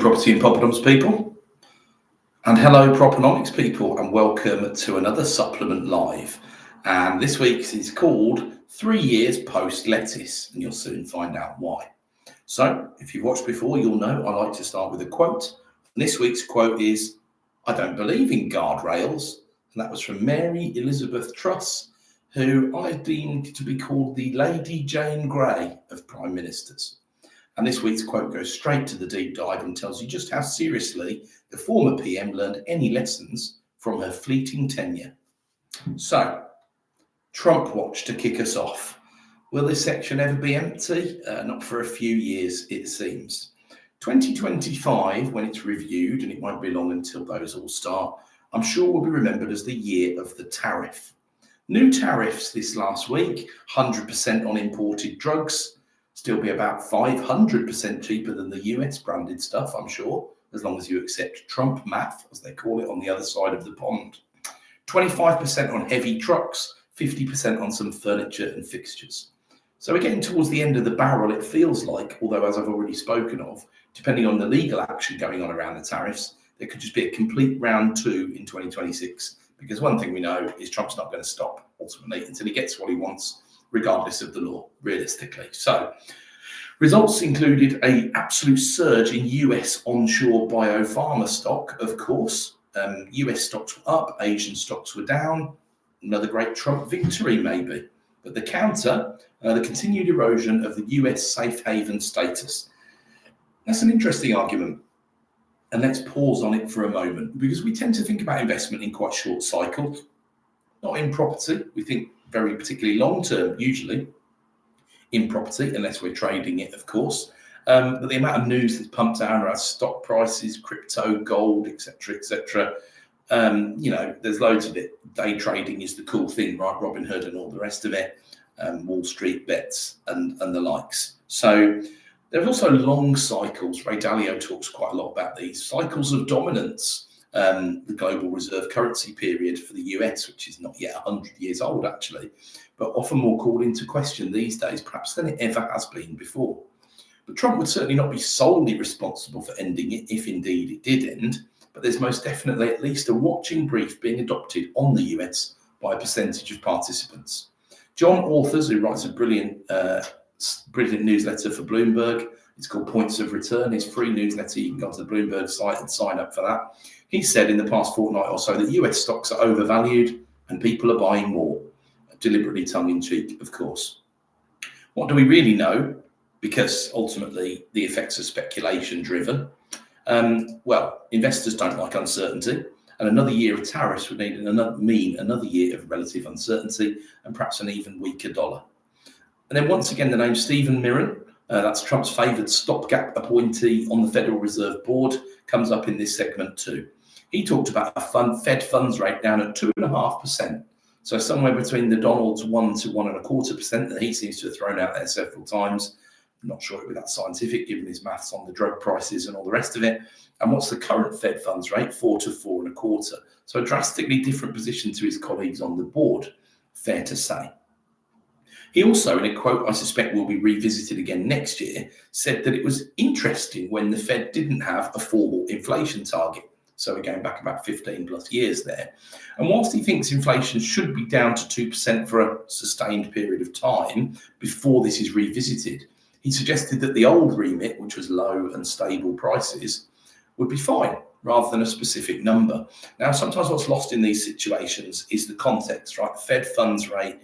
Property and Propenomix people, and hello Propenomix people, and welcome to another supplement live. And this week's is called 3 years post lettuce, and you'll soon find out why. So if you've watched before, you'll know I like to start with a quote. And this week's quote is, "I don't believe in guardrails," and that was from Mary Elizabeth Truss, who I've deemed to be called the Lady Jane Grey of Prime Ministers. And this week's quote goes straight to the deep dive and tells you just how seriously the former PM learned any lessons from her fleeting tenure. So, Trumpwatch to kick us off. Will this section ever be empty? Not for a few years, it seems. 2025, when it's reviewed, and it won't be long until those all start, I'm sure will be remembered as the year of the tariff. New tariffs this last week, 100% on imported drugs, still be about 500% cheaper than the US branded stuff, I'm sure, as long as you accept Trump math, as they call it on the other side of the pond. 25% on heavy trucks, 50% on some furniture and fixtures. So we're getting towards the end of the barrel, it feels like, although as I've already spoken of, depending on the legal action going on around the tariffs, there could just be a complete round two in 2026. Because one thing we know is Trump's not going to stop, ultimately, until he gets what he wants, regardless of the law, realistically. So, results included an absolute surge in US onshore biopharma stock, of course. US stocks were up, Asian stocks were down. Another great Trump victory, maybe. But the counter, the continued erosion of the US safe haven status. That's an interesting argument. And let's pause on it for a moment, because we tend to think about investment in quite short cycles, not in property. We think very particularly long-term, usually, in property, unless we're trading it, of course. But the amount of news that's pumped out around stock prices, crypto, gold, etc., there's loads of it. Day trading is the cool thing, right? Robinhood and all the rest of it, Wall Street bets and the likes. So there's also long cycles. Ray Dalio talks quite a lot about these cycles of dominance. The global reserve currency period for the US, which is not yet 100 years old, actually, but often more called into question these days, perhaps than it ever has been before. But Trump would certainly not be solely responsible for ending it, if indeed it did end, but there's most definitely at least a watching brief being adopted on the US by a percentage of participants. John Authors, who writes a brilliant newsletter for Bloomberg, it's called Points of Return, his free newsletter, you can go to the Bloomberg site and sign up for that. He said in the past fortnight or so that US stocks are overvalued and people are buying more. Deliberately tongue-in-cheek, of course. What do we really know? Because ultimately the effects are speculation-driven. Well, investors don't like uncertainty, and another year of tariffs would mean another year of relative uncertainty and perhaps an even weaker dollar. And then once again, the name Stephen Mirren, that's Trump's favoured stopgap appointee on the Federal Reserve Board, comes up in this segment too. He talked about a Fed funds rate down at 2.5%. So somewhere between the Donald's 1 to 1.25% that he seems to have thrown out there several times. I'm not sure it was that scientific, given his maths on the drug prices and all the rest of it. And what's the current Fed funds rate? 4 to 4.25%. So a drastically different position to his colleagues on the board, fair to say. He also, in a quote I suspect will be revisited again next year, said that it was interesting when the Fed didn't have a formal inflation target. So we're going back about 15 plus years there. And whilst he thinks inflation should be down to 2% for a sustained period of time before this is revisited, he suggested that the old remit, which was low and stable prices, would be fine rather than a specific number. Now, sometimes what's lost in these situations is the context, right? Fed funds rate,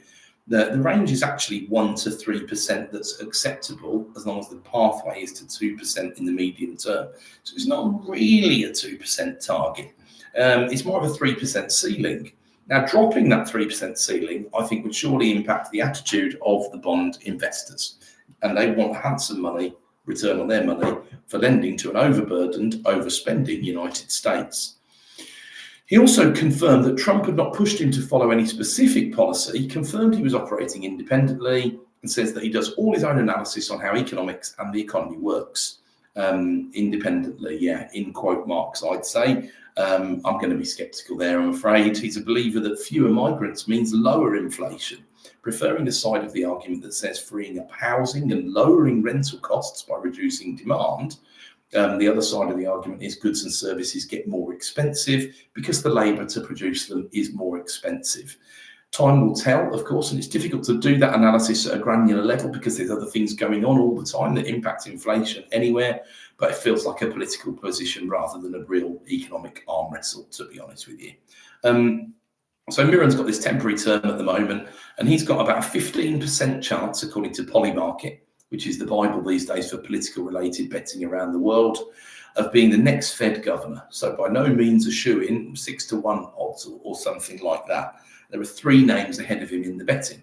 the range is actually 1 to 3% that's acceptable as long as the pathway is to 2% in the medium term. So it's not really a 2% target. It's more of a 3% ceiling. Now, dropping that 3% ceiling, I think, would surely impact the attitude of the bond investors. And they want handsome money, return on their money, for lending to an overburdened, overspending United States. He also confirmed that Trump had not pushed him to follow any specific policy. He confirmed he was operating independently and says that he does all his own analysis on how economics and the economy works independently. Yeah, in quote marks, I'd say. I'm going to be sceptical there, I'm afraid. He's a believer that fewer migrants means lower inflation, preferring the side of the argument that says freeing up housing and lowering rental costs by reducing demand The other side of the argument is goods and services get more expensive because the labour to produce them is more expensive. Time will tell, of course, and it's difficult to do that analysis at a granular level because there's other things going on all the time that impact inflation anywhere, but it feels like a political position rather than a real economic arm wrestle, to be honest with you. So Miran's got this temporary term at the moment, and he's got about a 15% chance, according to Polymarket, which is the Bible these days for political-related betting around the world, of being the next Fed governor. So by no means a shoo-in, 6-1 odds or something like that. There are 3 names ahead of him in the betting.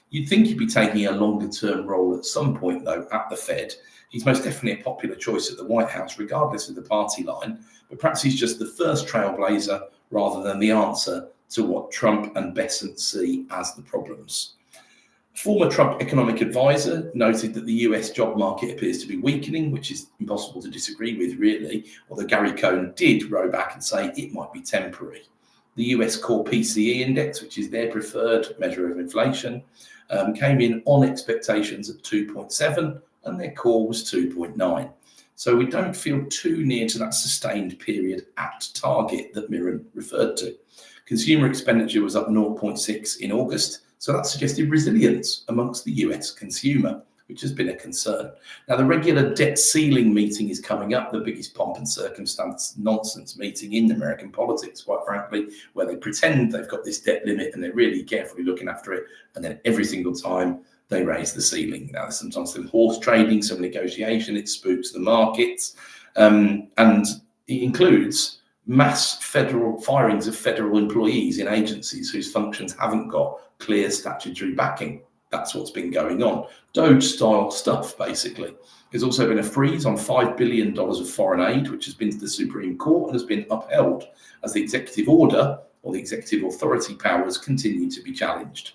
You'd think he'd be taking a longer-term role at some point, though, at the Fed. He's most definitely a popular choice at the White House, regardless of the party line, but perhaps he's just the first trailblazer rather than the answer to what Trump and Bessent see as the problems. Former Trump economic advisor noted that the US job market appears to be weakening, which is impossible to disagree with, really, although Gary Cohn did row back and say it might be temporary. The US core PCE index, which is their preferred measure of inflation, came in on expectations at 2.7, and their core was 2.9. So we don't feel too near to that sustained period at target that Miran referred to. Consumer expenditure was up 0.6 in August, so that suggested resilience amongst the US consumer, which has been a concern. Now, the regular debt ceiling meeting is coming up, the biggest pomp and circumstance nonsense meeting in American politics, quite frankly, where they pretend they've got this debt limit and they're really carefully looking after it, and then every single time they raise the ceiling. Now, there's sometimes some horse trading, some negotiation, it spooks the markets, and it includes mass federal firings of federal employees in agencies whose functions haven't got clear statutory backing. That's what's been going on. Doge-style stuff, basically. There's also been a freeze on $5 billion of foreign aid, which has been to the Supreme Court and has been upheld as the executive order or the executive authority powers continue to be challenged.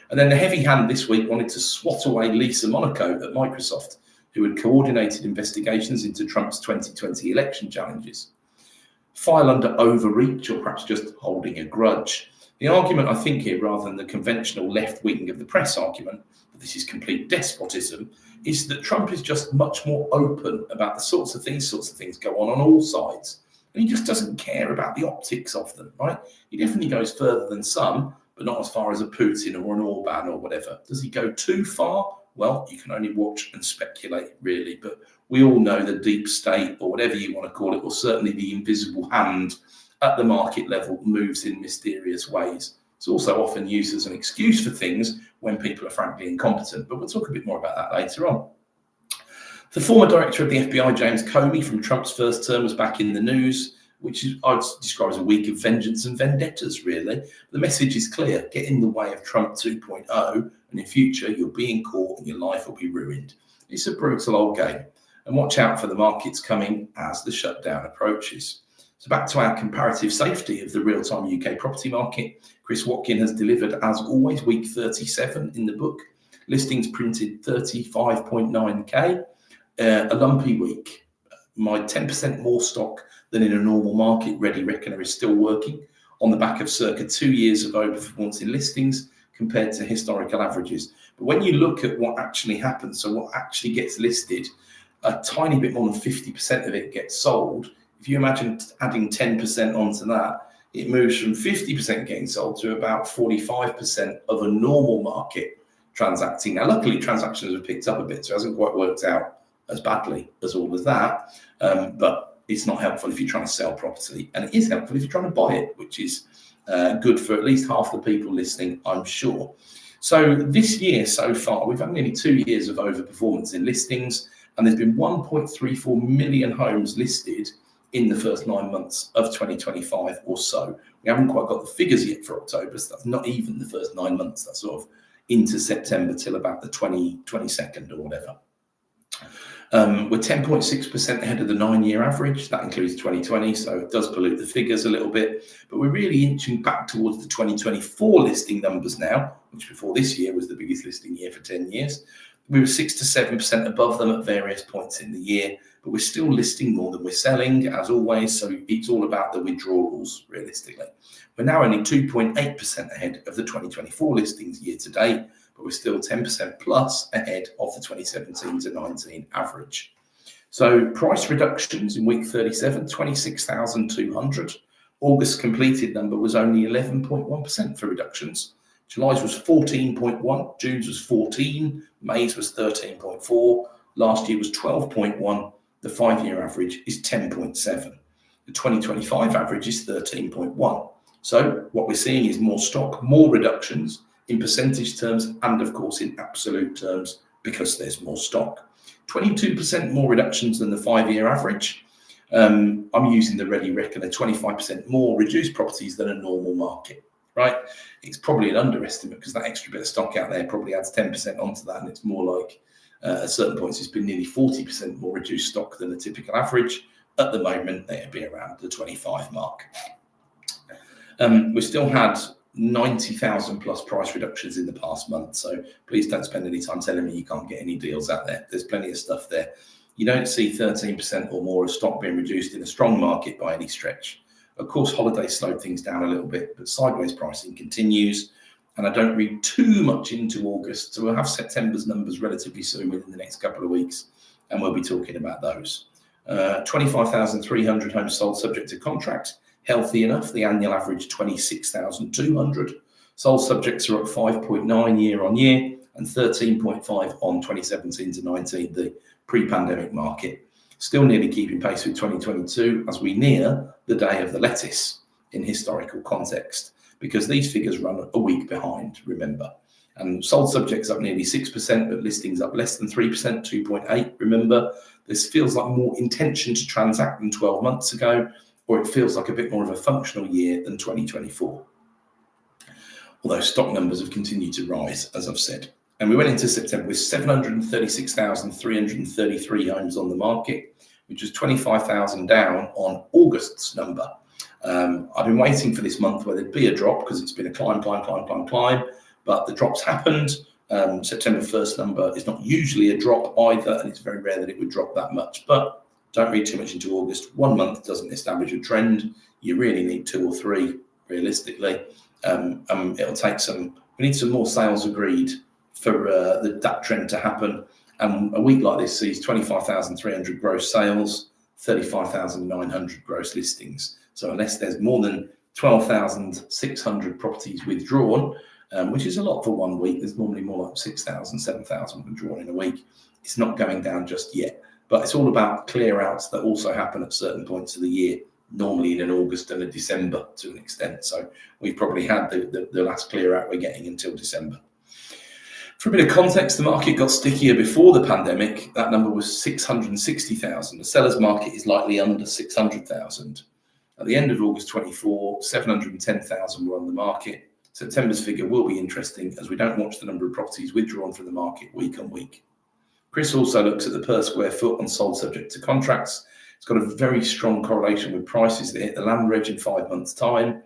And then the heavy hand this week wanted to swat away Lisa Monaco at Microsoft, who had coordinated investigations into Trump's 2020 election challenges. File under overreach or perhaps just holding a grudge. The argument, I think, here, rather than the conventional left wing of the press argument, that this is complete despotism, is that Trump is just much more open about the sorts of things go on all sides. And he just doesn't care about the optics of them, right? He definitely goes further than some, but not as far as a Putin or an Orban or whatever. Does he go too far? Well, you can only watch and speculate, really. But we all know the deep state, or whatever you want to call it, or certainly the invisible hand at the market level, moves in mysterious ways. It's also often used as an excuse for things when people are frankly incompetent, but we'll talk a bit more about that later on. The former director of the FBI, James Comey, from Trump's first term, was back in the news, which I'd describe as a week of vengeance and vendettas, really. The message is clear: get in the way of Trump 2.0, and in future you'll be in court and your life will be ruined. It's a brutal old game, and watch out for the markets coming as the shutdown approaches. So back to our comparative safety of the real-time UK property market. Chris Watkin has delivered, as always, week 37 in the book. Listings printed 35.9k, a lumpy week. My 10% more stock than in a normal market ready reckoner is still working on the back of circa 2 years of overperformance in listings compared to historical averages. But when you look at what actually happens, so what actually gets listed, a tiny bit more than 50% of it gets sold. If you imagine adding 10% onto that, it moves from 50% getting sold to about 45% of a normal market transacting. Now, luckily, transactions have picked up a bit, so it hasn't quite worked out as badly as all of that. But it's not helpful if you're trying to sell property. And it is helpful if you're trying to buy it, which is good for at least half the people listening, I'm sure. So this year so far, we've had nearly 2 years of overperformance in listings, and there's been 1.34 million homes listed in the first 9 months of 2025 or so. We haven't quite got the figures yet for October, so that's not even the first 9 months. That's sort of into September till about the 22nd or whatever. We're 10.6% ahead of the 9-year average. That includes 2020, so it does pollute the figures a little bit. But we're really inching back towards the 2024 listing numbers now, which before this year was the biggest listing year for 10 years. We were 6 to 7% above them at various points in the year, but we're still listing more than we're selling, as always, so it's all about the withdrawals, realistically. We're now only 2.8% ahead of the 2024 listings year to date, but we're still 10% plus ahead of the 2017 to 19 average. So price reductions in week 37, 26,200. August completed number was only 11.1% for reductions. July's was 14.1, June's was 14, May's was 13.4, last year was 12.1. The 5-year average is 10.7. The 2025 average is 13.1. So what we're seeing is more stock, more reductions in percentage terms, and of course in absolute terms, because there's more stock. 22% more reductions than the 5-year average. I'm using the ready reckoner, 25% more reduced properties than a normal market, right? It's probably an underestimate because that extra bit of stock out there probably adds 10% onto that, and it's more like at certain points it's been nearly 40% more reduced stock than the typical average. At the moment, they'd be around the 25 mark. We still had 90,000 plus price reductions in the past month, so please don't spend any time telling me you can't get any deals out there. There's plenty of stuff there. You don't see 13% or more of stock being reduced in a strong market by any stretch. Of course, holidays slowed things down a little bit, but sideways pricing continues, and I don't read too much into August, so we'll have September's numbers relatively soon within the next couple of weeks, and we'll be talking about those. 25,300 homes sold subject to contract. Healthy enough. The annual average 26,200. Sold subjects are up 5.9 year on year and 13.5 on 2017 to 19, the pre-pandemic market. Still nearly keeping pace with 2022 as we near the day of the lettuce in historical context, because these figures run a week behind, remember. And sold subjects up nearly 6%, but listings up less than 3%, 2.8. Remember, this feels like more intention to transact than 12 months ago, or it feels like a bit more of a functional year than 2024. Although stock numbers have continued to rise, as I've said. And we went into September with 736,333 homes on the market, which was 25,000 down on August's number. I've been waiting for this month where there'd be a drop because it's been a climb, but the drops happened. September 1st number is not usually a drop either, and it's very rare that it would drop that much. But don't read too much into August. 1 month doesn't establish a trend. You really need 2 or 3, realistically. It'll take some. We need some more sales agreed for that trend to happen. And a week like this sees 25,300 gross sales, 35,900 gross listings. So unless there's more than 12,600 properties withdrawn, which is a lot for 1 week, there's normally more like 6,000, 7,000 withdrawn in a week. It's not going down just yet. But it's all about clear outs that also happen at certain points of the year, normally in an August and a December to an extent. So we've probably had the last clear out we're getting until December. For a bit of context, the market got stickier before the pandemic. That number was 660,000. The seller's market is likely under 600,000. At the end of August 24, 710,000 were on the market. September's figure will be interesting as we don't watch the number of properties withdrawn from the market week on week. Chris also looks at the per square foot on sold subject to contracts. It's got a very strong correlation with prices that hit the land reg in 5 months' time.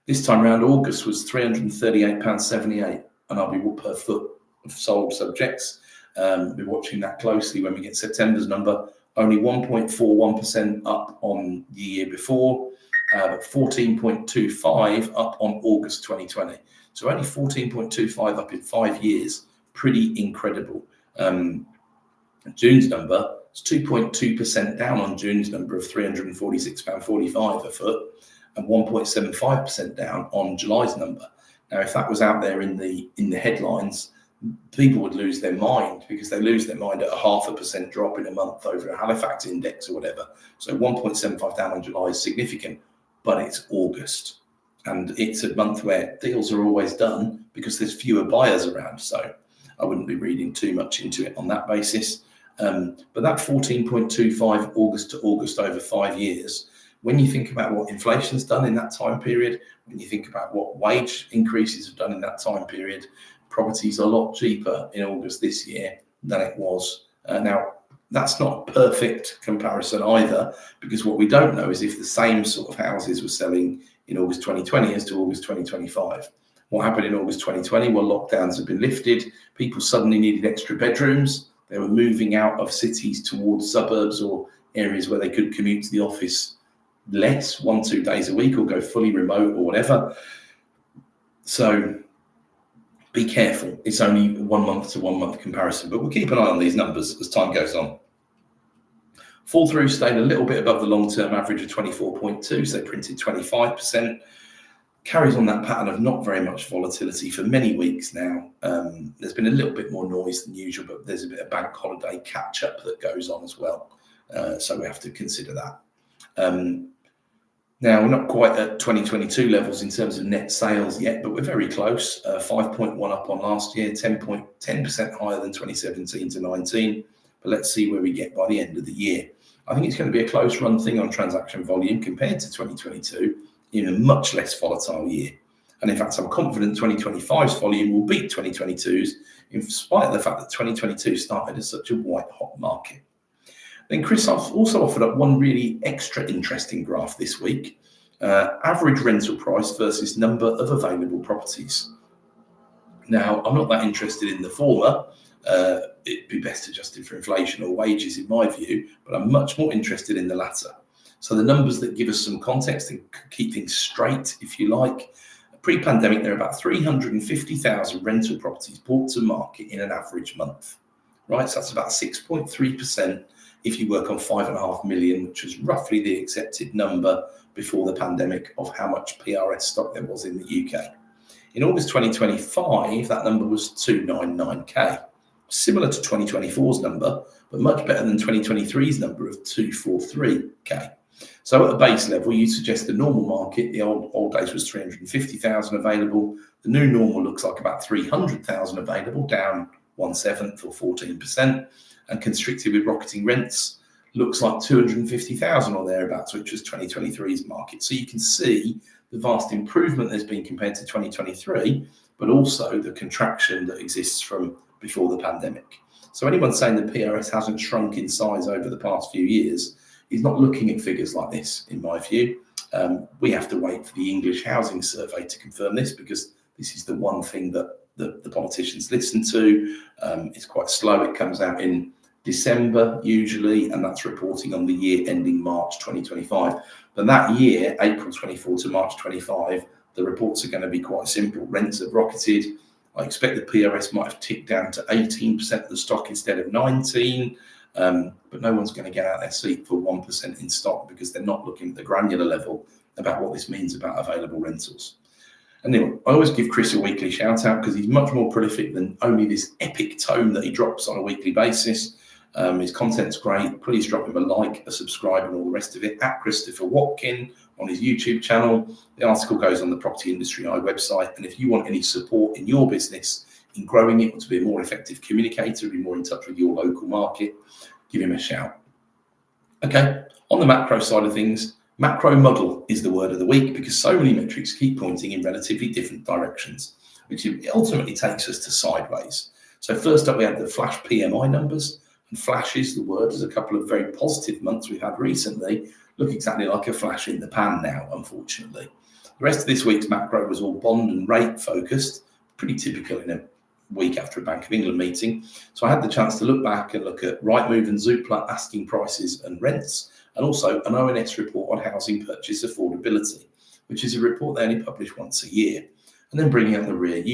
This time around, August was £338.78, and I'll be per foot of sold subjects. We'll be watching that closely when we get September's number. Only 1.41% up on the year before, but 14.25 up on August 2020. So only 14.25 up in 5 years. Pretty incredible. June's number is 2.2% down on June's number of £346.45 a foot, and 1.75% down on July's number. Now, if that was out there in the headlines, people would lose their mind, because they lose their mind at a 0.5% drop in a month over a Halifax index or whatever. So 1.75 down on July is significant, but it's August. And it's a month where deals are always done because there's fewer buyers around. So I wouldn't be reading too much into it on that basis. But that 14.25 August to August over 5 years, when you think about what inflation's done in that time period, when you think about what wage increases have done in that time period, property's a lot cheaper in August this year than it was. Now, that's not a perfect comparison either, because what we don't know is if the same sort of houses were selling in August 2020 as to August 2025. What happened in August 2020? Well, lockdowns have been lifted. People suddenly needed extra bedrooms. They were moving out of cities towards suburbs or areas where they could commute to the office less, 1-2 days a week, or go fully remote or whatever. So be careful. It's only 1 month to 1 month comparison, but we'll keep an eye on these numbers as time goes on. Fall through stayed a little bit above the long-term average of 24.2, so they printed 25%. Carries on that pattern of not very much volatility for many weeks now. There's been a little bit more noise than usual, but there's a bit of bank holiday catch-up that goes on as well. So we have to consider that. Now, we're not quite at 2022 levels in terms of net sales yet, but we're very close. 5.1 up on last year, 10% higher than 2017 to 19. But let's see where we get by the end of the year. I think it's going to be a close run thing on transaction volume compared to 2022 in a much less volatile year. And in fact, I'm confident 2025's volume will beat 2022's, in spite of the fact that 2022 started as such a white-hot market. Then Chris also offered up one really extra interesting graph this week, average rental price versus number of available properties. Now, I'm not that interested in the former. It'd be best adjusted for inflation or wages in my view, but I'm much more interested in the latter. So the numbers that give us some context and keep things straight, if you like. Pre-pandemic, there are about 350,000 rental properties brought to market in an average month, right? So that's about 6.3% if you work on 5.5 million, which was roughly the accepted number before the pandemic of how much PRS stock there was in the UK. In August 2025, that number was 299k, similar to 2024's number, but much better than 2023's number of 243k. So at the base level, you suggest the normal market, the old days was 350,000 available. The new normal looks like about 300,000 available, down 1/7 or 14%. And constricted with rocketing rents looks like 250,000 or thereabouts, which was 2023's market. So you can see the vast improvement there's been compared to 2023, but also the contraction that exists from before the pandemic. So anyone saying that PRS hasn't shrunk in size over the past few years is not looking at figures like this, in my view. We have to wait for the English Housing Survey to confirm this, because this is the one thing that the politicians listen to. It's quite slow. It comes out in December usually, and that's reporting on the year ending March 2025. But that year, April 24 to March 25, the reports are going to be quite simple. Rents have rocketed. I expect the PRS might have ticked down to 18% of the stock instead of 19%, but no one's going to get out their seat for 1% in stock, because they're not looking at the granular level about what this means about available rentals. Anyway, I always give Chris a weekly shout out because he's much more prolific than only this epic tome that he drops on a weekly basis. His content's great. Please drop him a like, a subscribe, and all the rest of it at Christopher Watkin on his YouTube channel. The article goes on the Property Industry Eye website. And if you want any support in your business, in growing it, or to be a more effective communicator, be more in touch with your local market, give him a shout. Okay, on the macro side of things, macro muddle is the word of the week, because so many metrics keep pointing in relatively different directions, which ultimately takes us to sideways. So first up, we have the Flash PMI numbers. And flash is the word. There's a couple of very positive months we've had recently look exactly like a flash in the pan now, unfortunately. The rest of this week's macro was all bond and rate focused, pretty typical in a week after a Bank of England meeting. So I had the chance to look back and look at Rightmove and Zoopla asking prices and rents, and also an ONS report on housing purchase affordability, which is a report they only publish once a year. And then bringing out the rear,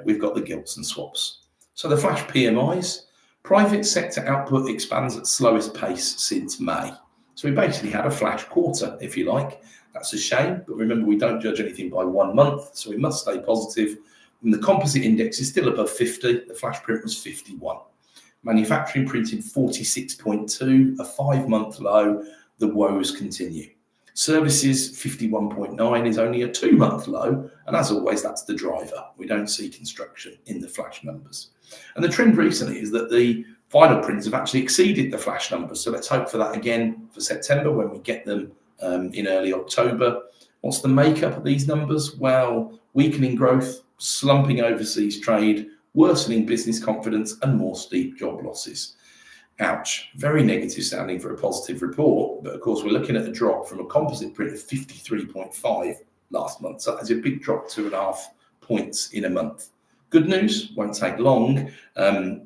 we've got the gilts and swaps. So the Flash PMIs, private sector output expands at slowest pace since May. So we basically had a flash quarter, if you like. That's a shame, but remember, we don't judge anything by 1 month, so we must stay positive. And the composite index is still above 50. The flash print was 51. Manufacturing printed 46.2, a 5-month low. The woes continue. Services 51.9 is only a 2-month low, and as always, that's the driver. We don't see construction in the flash numbers. And the trend recently is that the final prints have actually exceeded the flash numbers. So let's hope for that again for September when we get them in early October. What's the makeup of these numbers? Well, weakening growth, slumping overseas trade, worsening business confidence, and more steep job losses. Ouch. Very negative sounding for a positive report. But of course, we're looking at a drop from a composite print of 53.5 last month. So that's a big drop, 2.5 points in a month. Good news, won't take long.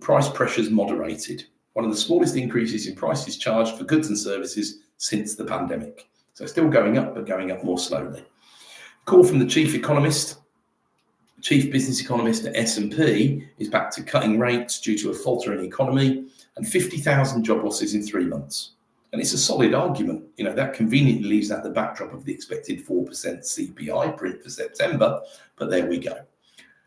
Price pressures moderated. One of the smallest increases in prices charged for goods and services since the pandemic. So still going up, but going up more slowly. Call from the chief business economist at S&P is back to cutting rates due to a faltering economy and 50,000 job losses in 3 months. And it's a solid argument. That conveniently leaves out the backdrop of the expected 4% CPI print for September, but there we go.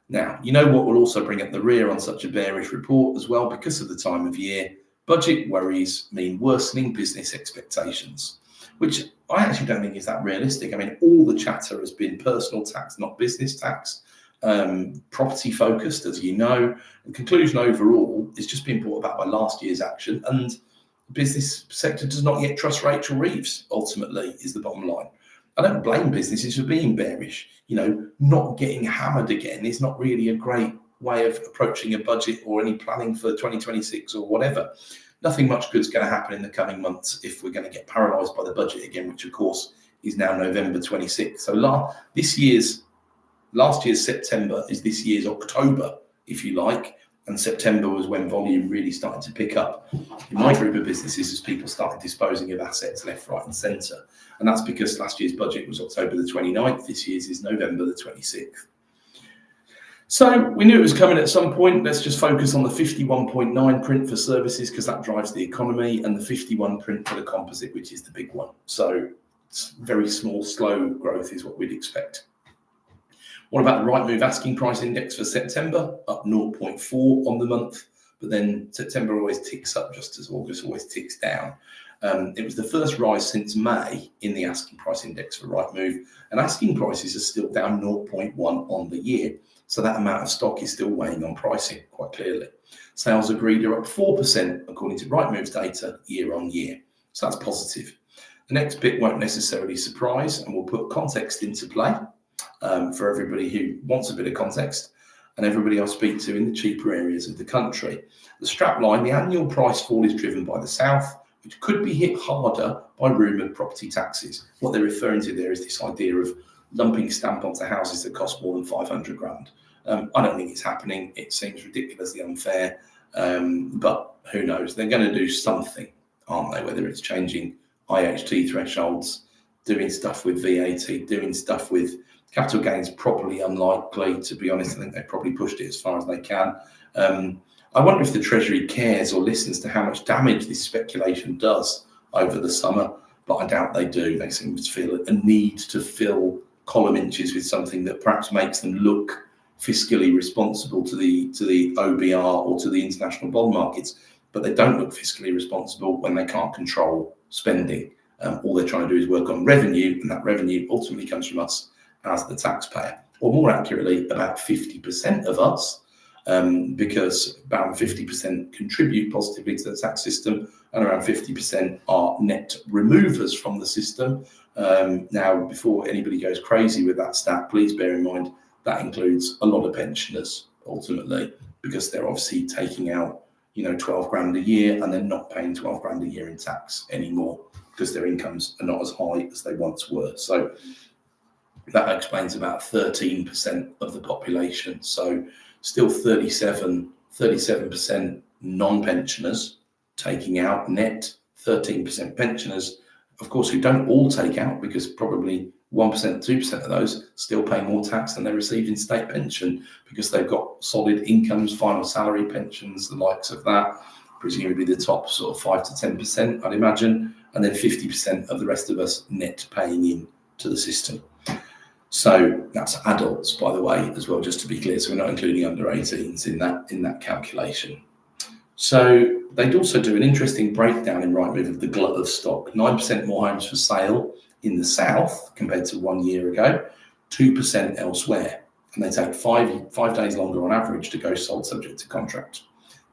Now, what will also bring up the rear on such a bearish report as well, because of the time of year? Budget worries mean worsening business expectations, which I actually don't think is that realistic. All the chatter has been personal tax, not business tax, property focused, as you know. The conclusion overall is just being brought about by last year's action, and the business sector does not yet trust Rachel Reeves, ultimately, is the bottom line. I don't blame businesses for being bearish. Not getting hammered again is not really a great way of approaching a budget or any planning for 2026 or whatever. Nothing much good's going to happen in the coming months if we're going to get paralysed by the budget again, which of course is now November 26th. So last year's September is this year's October, if you like. And September was when volume really started to pick up in my group of businesses as people started disposing of assets left, right and centre. And that's because last year's budget was October the 29th. This year's is November the 26th. So we knew it was coming at some point. Let's just focus on the 51.9 print for services because that drives the economy, and the 51 print for the composite, which is the big one. So it's very small, slow growth is what we'd expect. What about the Rightmove asking price index for September? Up 0.4 on the month, but then September always ticks up just as August always ticks down. It was the first rise since May in the asking price index for Rightmove, and asking prices are still down 0.1 on the year. So that amount of stock is still weighing on pricing quite clearly. Sales agreed are up 4% according to Rightmove's data year on year. So that's positive. The next bit won't necessarily surprise, and we'll put context into play. For everybody who wants a bit of context and everybody I speak to in the cheaper areas of the country. The strap line, the annual price fall is driven by the south, which could be hit harder by rumoured property taxes. What they're referring to there is this idea of lumping stamp onto houses that cost more than 500 grand. I don't think it's happening. It seems ridiculously unfair, but who knows? They're going to do something, aren't they? Whether it's changing IHT thresholds, doing stuff with VAT, doing stuff with capital gains, probably unlikely, to be honest. I think they've probably pushed it as far as they can. I wonder if the Treasury cares or listens to how much damage this speculation does over the summer, but I doubt they do. They seem to feel a need to fill column inches with something that perhaps makes them look fiscally responsible to the OBR or to the international bond markets, but they don't look fiscally responsible when they can't control spending. All they're trying to do is work on revenue, and that revenue ultimately comes from us as the taxpayer, or more accurately, about 50% of us, because about 50% contribute positively to the tax system, and around 50% are net removers from the system. Now, before anybody goes crazy with that stat, please bear in mind that includes a lot of pensioners, ultimately, because they're obviously taking out 12 grand a year, and they're not paying 12 grand a year in tax anymore because their incomes are not as high as they once were. So that explains about 13% of the population. So still 37% non-pensioners taking out net, 13% pensioners, of course, who don't all take out, because probably 1%, 2% of those still pay more tax than they receive in state pension because they've got solid incomes, final salary pensions, the likes of that, presumably the top sort of 5 to 10%, I'd imagine, and then 50% of the rest of us net paying in to the system. So that's adults, by the way, as well, just to be clear. So we're not including under 18s in that calculation. So they'd also do an interesting breakdown in Rightmove of the glut of stock. 9% more homes for sale in the south compared to 1 year ago, 2% elsewhere. And they take five days longer on average to go sold subject to contract.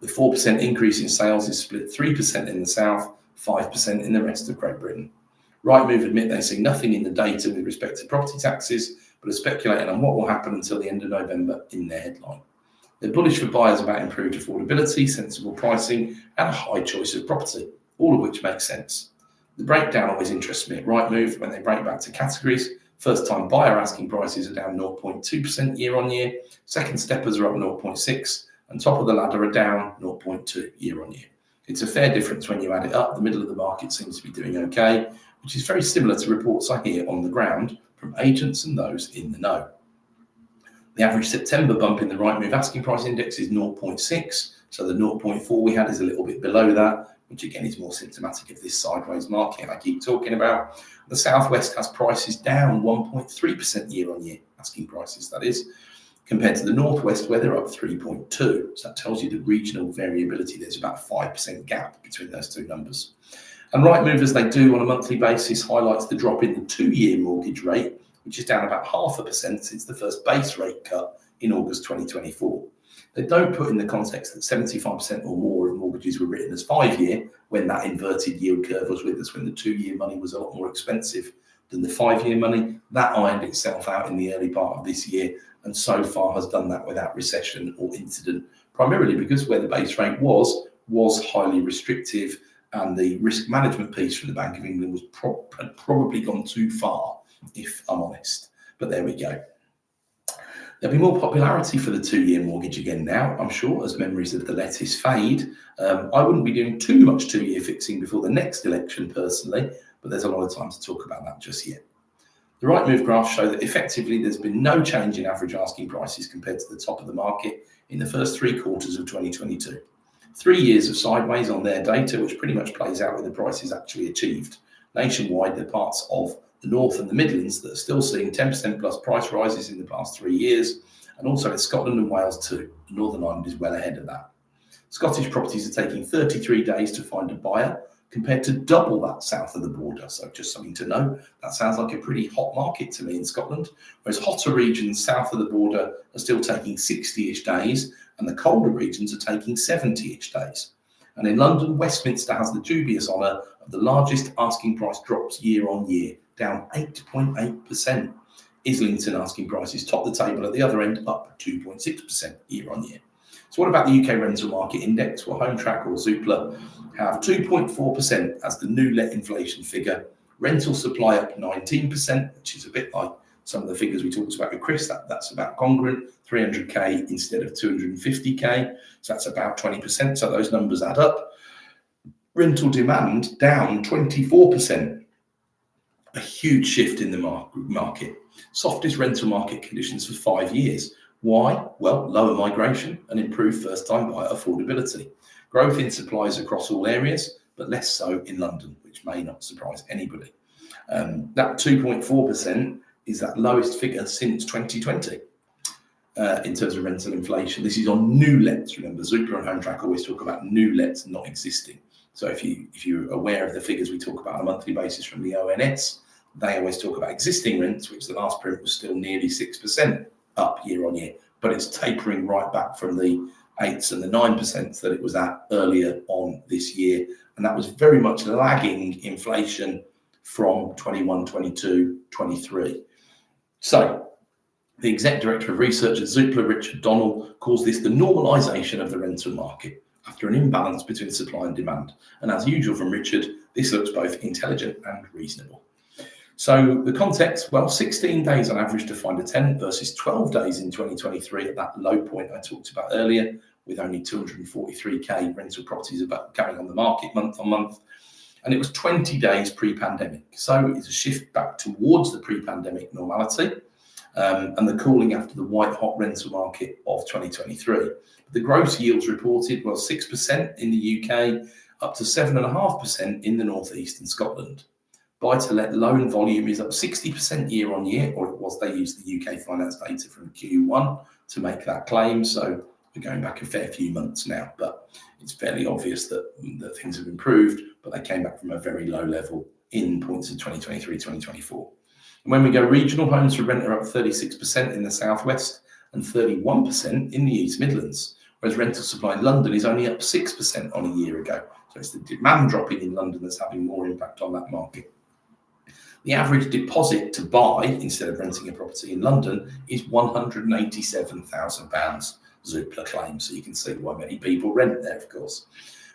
The 4% increase in sales is split 3% in the south, 5% in the rest of Great Britain. Rightmove admit they see nothing in the data with respect to property taxes, but are speculating on what will happen until the end of November in their headline. They're bullish for buyers about improved affordability, sensible pricing, and a high choice of property, all of which makes sense. The breakdown always interests me at Rightmove when they break back to categories. First-time buyer asking prices are down 0.2% year on year. Second steppers are up 0.6%, and top of the ladder are down 0.2% year on year. It's a fair difference when you add it up. The middle of the market seems to be doing okay, which is very similar to reports I hear on the ground from agents and those in the know. The average September bump in the Rightmove asking price index is 0.6, so the 0.4 we had is a little bit below that, which again is more symptomatic of this sideways market I keep talking about. The Southwest has prices down 1.3% year on year, asking prices that is, compared to the Northwest where they're up 3.2. So that tells you the regional variability. There's about a 5% gap between those two numbers. And Rightmove, as they do on a monthly basis, highlights the drop in the 2-year mortgage rate, which is down about 0.5% since the first base rate cut in August 2024. They don't put in the context that 75% or more of mortgages were written as 5-year when that inverted yield curve was with us, when the 2-year money was a lot more expensive than the 5-year money. That ironed itself out in the early part of this year, and so far has done that without recession or incident, primarily because where the base rate was highly restrictive, and the risk management piece from the Bank of England had probably gone too far, if I'm honest. But there we go. There'll be more popularity for the 2-year mortgage again now, I'm sure, as memories of the lettuce fade. I wouldn't be doing too much 2-year fixing before the next election personally, but there's a lot of time to talk about that just yet. The Rightmove graphs show that effectively there's been no change in average asking prices compared to the top of the market in the first 3 quarters of 2022. 3 years of sideways on their data, which pretty much plays out with the prices actually achieved. Nationwide, there are parts of the North and the Midlands that are still seeing 10% plus price rises in the past 3 years, and also in Scotland and Wales too. Northern Ireland is well ahead of that. Scottish properties are taking 33 days to find a buyer, compared to double that south of the border. So just something to know. That sounds like a pretty hot market to me in Scotland, whereas hotter regions south of the border are still taking 60-ish days, and the colder regions are taking 70-ish days. And in London, Westminster has the dubious honour of the largest asking price drops year on year, down 8.8%. Islington asking prices top the table at the other end, up 2.6% year on year. So what about the UK rental market index? Well, Home Track or Zoopla have 2.4% as the new let inflation figure. Rental supply up 19%, which is a bit like some of the figures we talked about with Chris. That's about congruent, 300k instead of 250k. So that's about 20%. So those numbers add up. Rental demand down 24%. A huge shift in the market. Softest rental market conditions for 5 years. Why? Well, lower migration and improved first-time buyer affordability. Growth in supplies across all areas, but less so in London, which may not surprise anybody. That 2.4% is that lowest figure since 2020 in terms of rental inflation. This is on new lets. Remember, Zoopla and Home Track always talk about new lets, not existing. So if you're aware of the figures we talk about on a monthly basis from the ONS, they always talk about existing rents, which the last print was still nearly 6% up year on year, but it's tapering right back from the 8s and the 9% that it was at earlier on this year. And that was very much lagging inflation from 21, 22, 23. So the exec director of research at Zoopla, Richard Donnell, calls this the normalisation of the rental market after an imbalance between supply and demand. And as usual from Richard, this looks both intelligent and reasonable. So the context, well, 16 days on average to find a tenant versus 12 days in 2023 at that low point I talked about earlier, with only 243k rental properties going on the market month on month. And it was 20 days pre-pandemic. So it's a shift back towards the pre-pandemic normality and the cooling after the white-hot rental market of 2023. The gross yields reported, well, 6% in the UK, up to 7.5% in the North East and Scotland. Buy-to-let loan volume is up 60% year on year, or it was. They used the UK finance data from Q1 to make that claim. So we're going back a fair few months now, but it's fairly obvious that things have improved, but they came back from a very low level in points of 2023, 2024. And when we go regional, homes for rent are up 36% in the Southwest and 31% in the East Midlands, whereas rental supply in London is only up 6% on a year ago. So it's the demand dropping in London that's having more impact on that market. The average deposit to buy instead of renting a property in London is £187,000, Zoopla claims. So you can see why many people rent there, of course.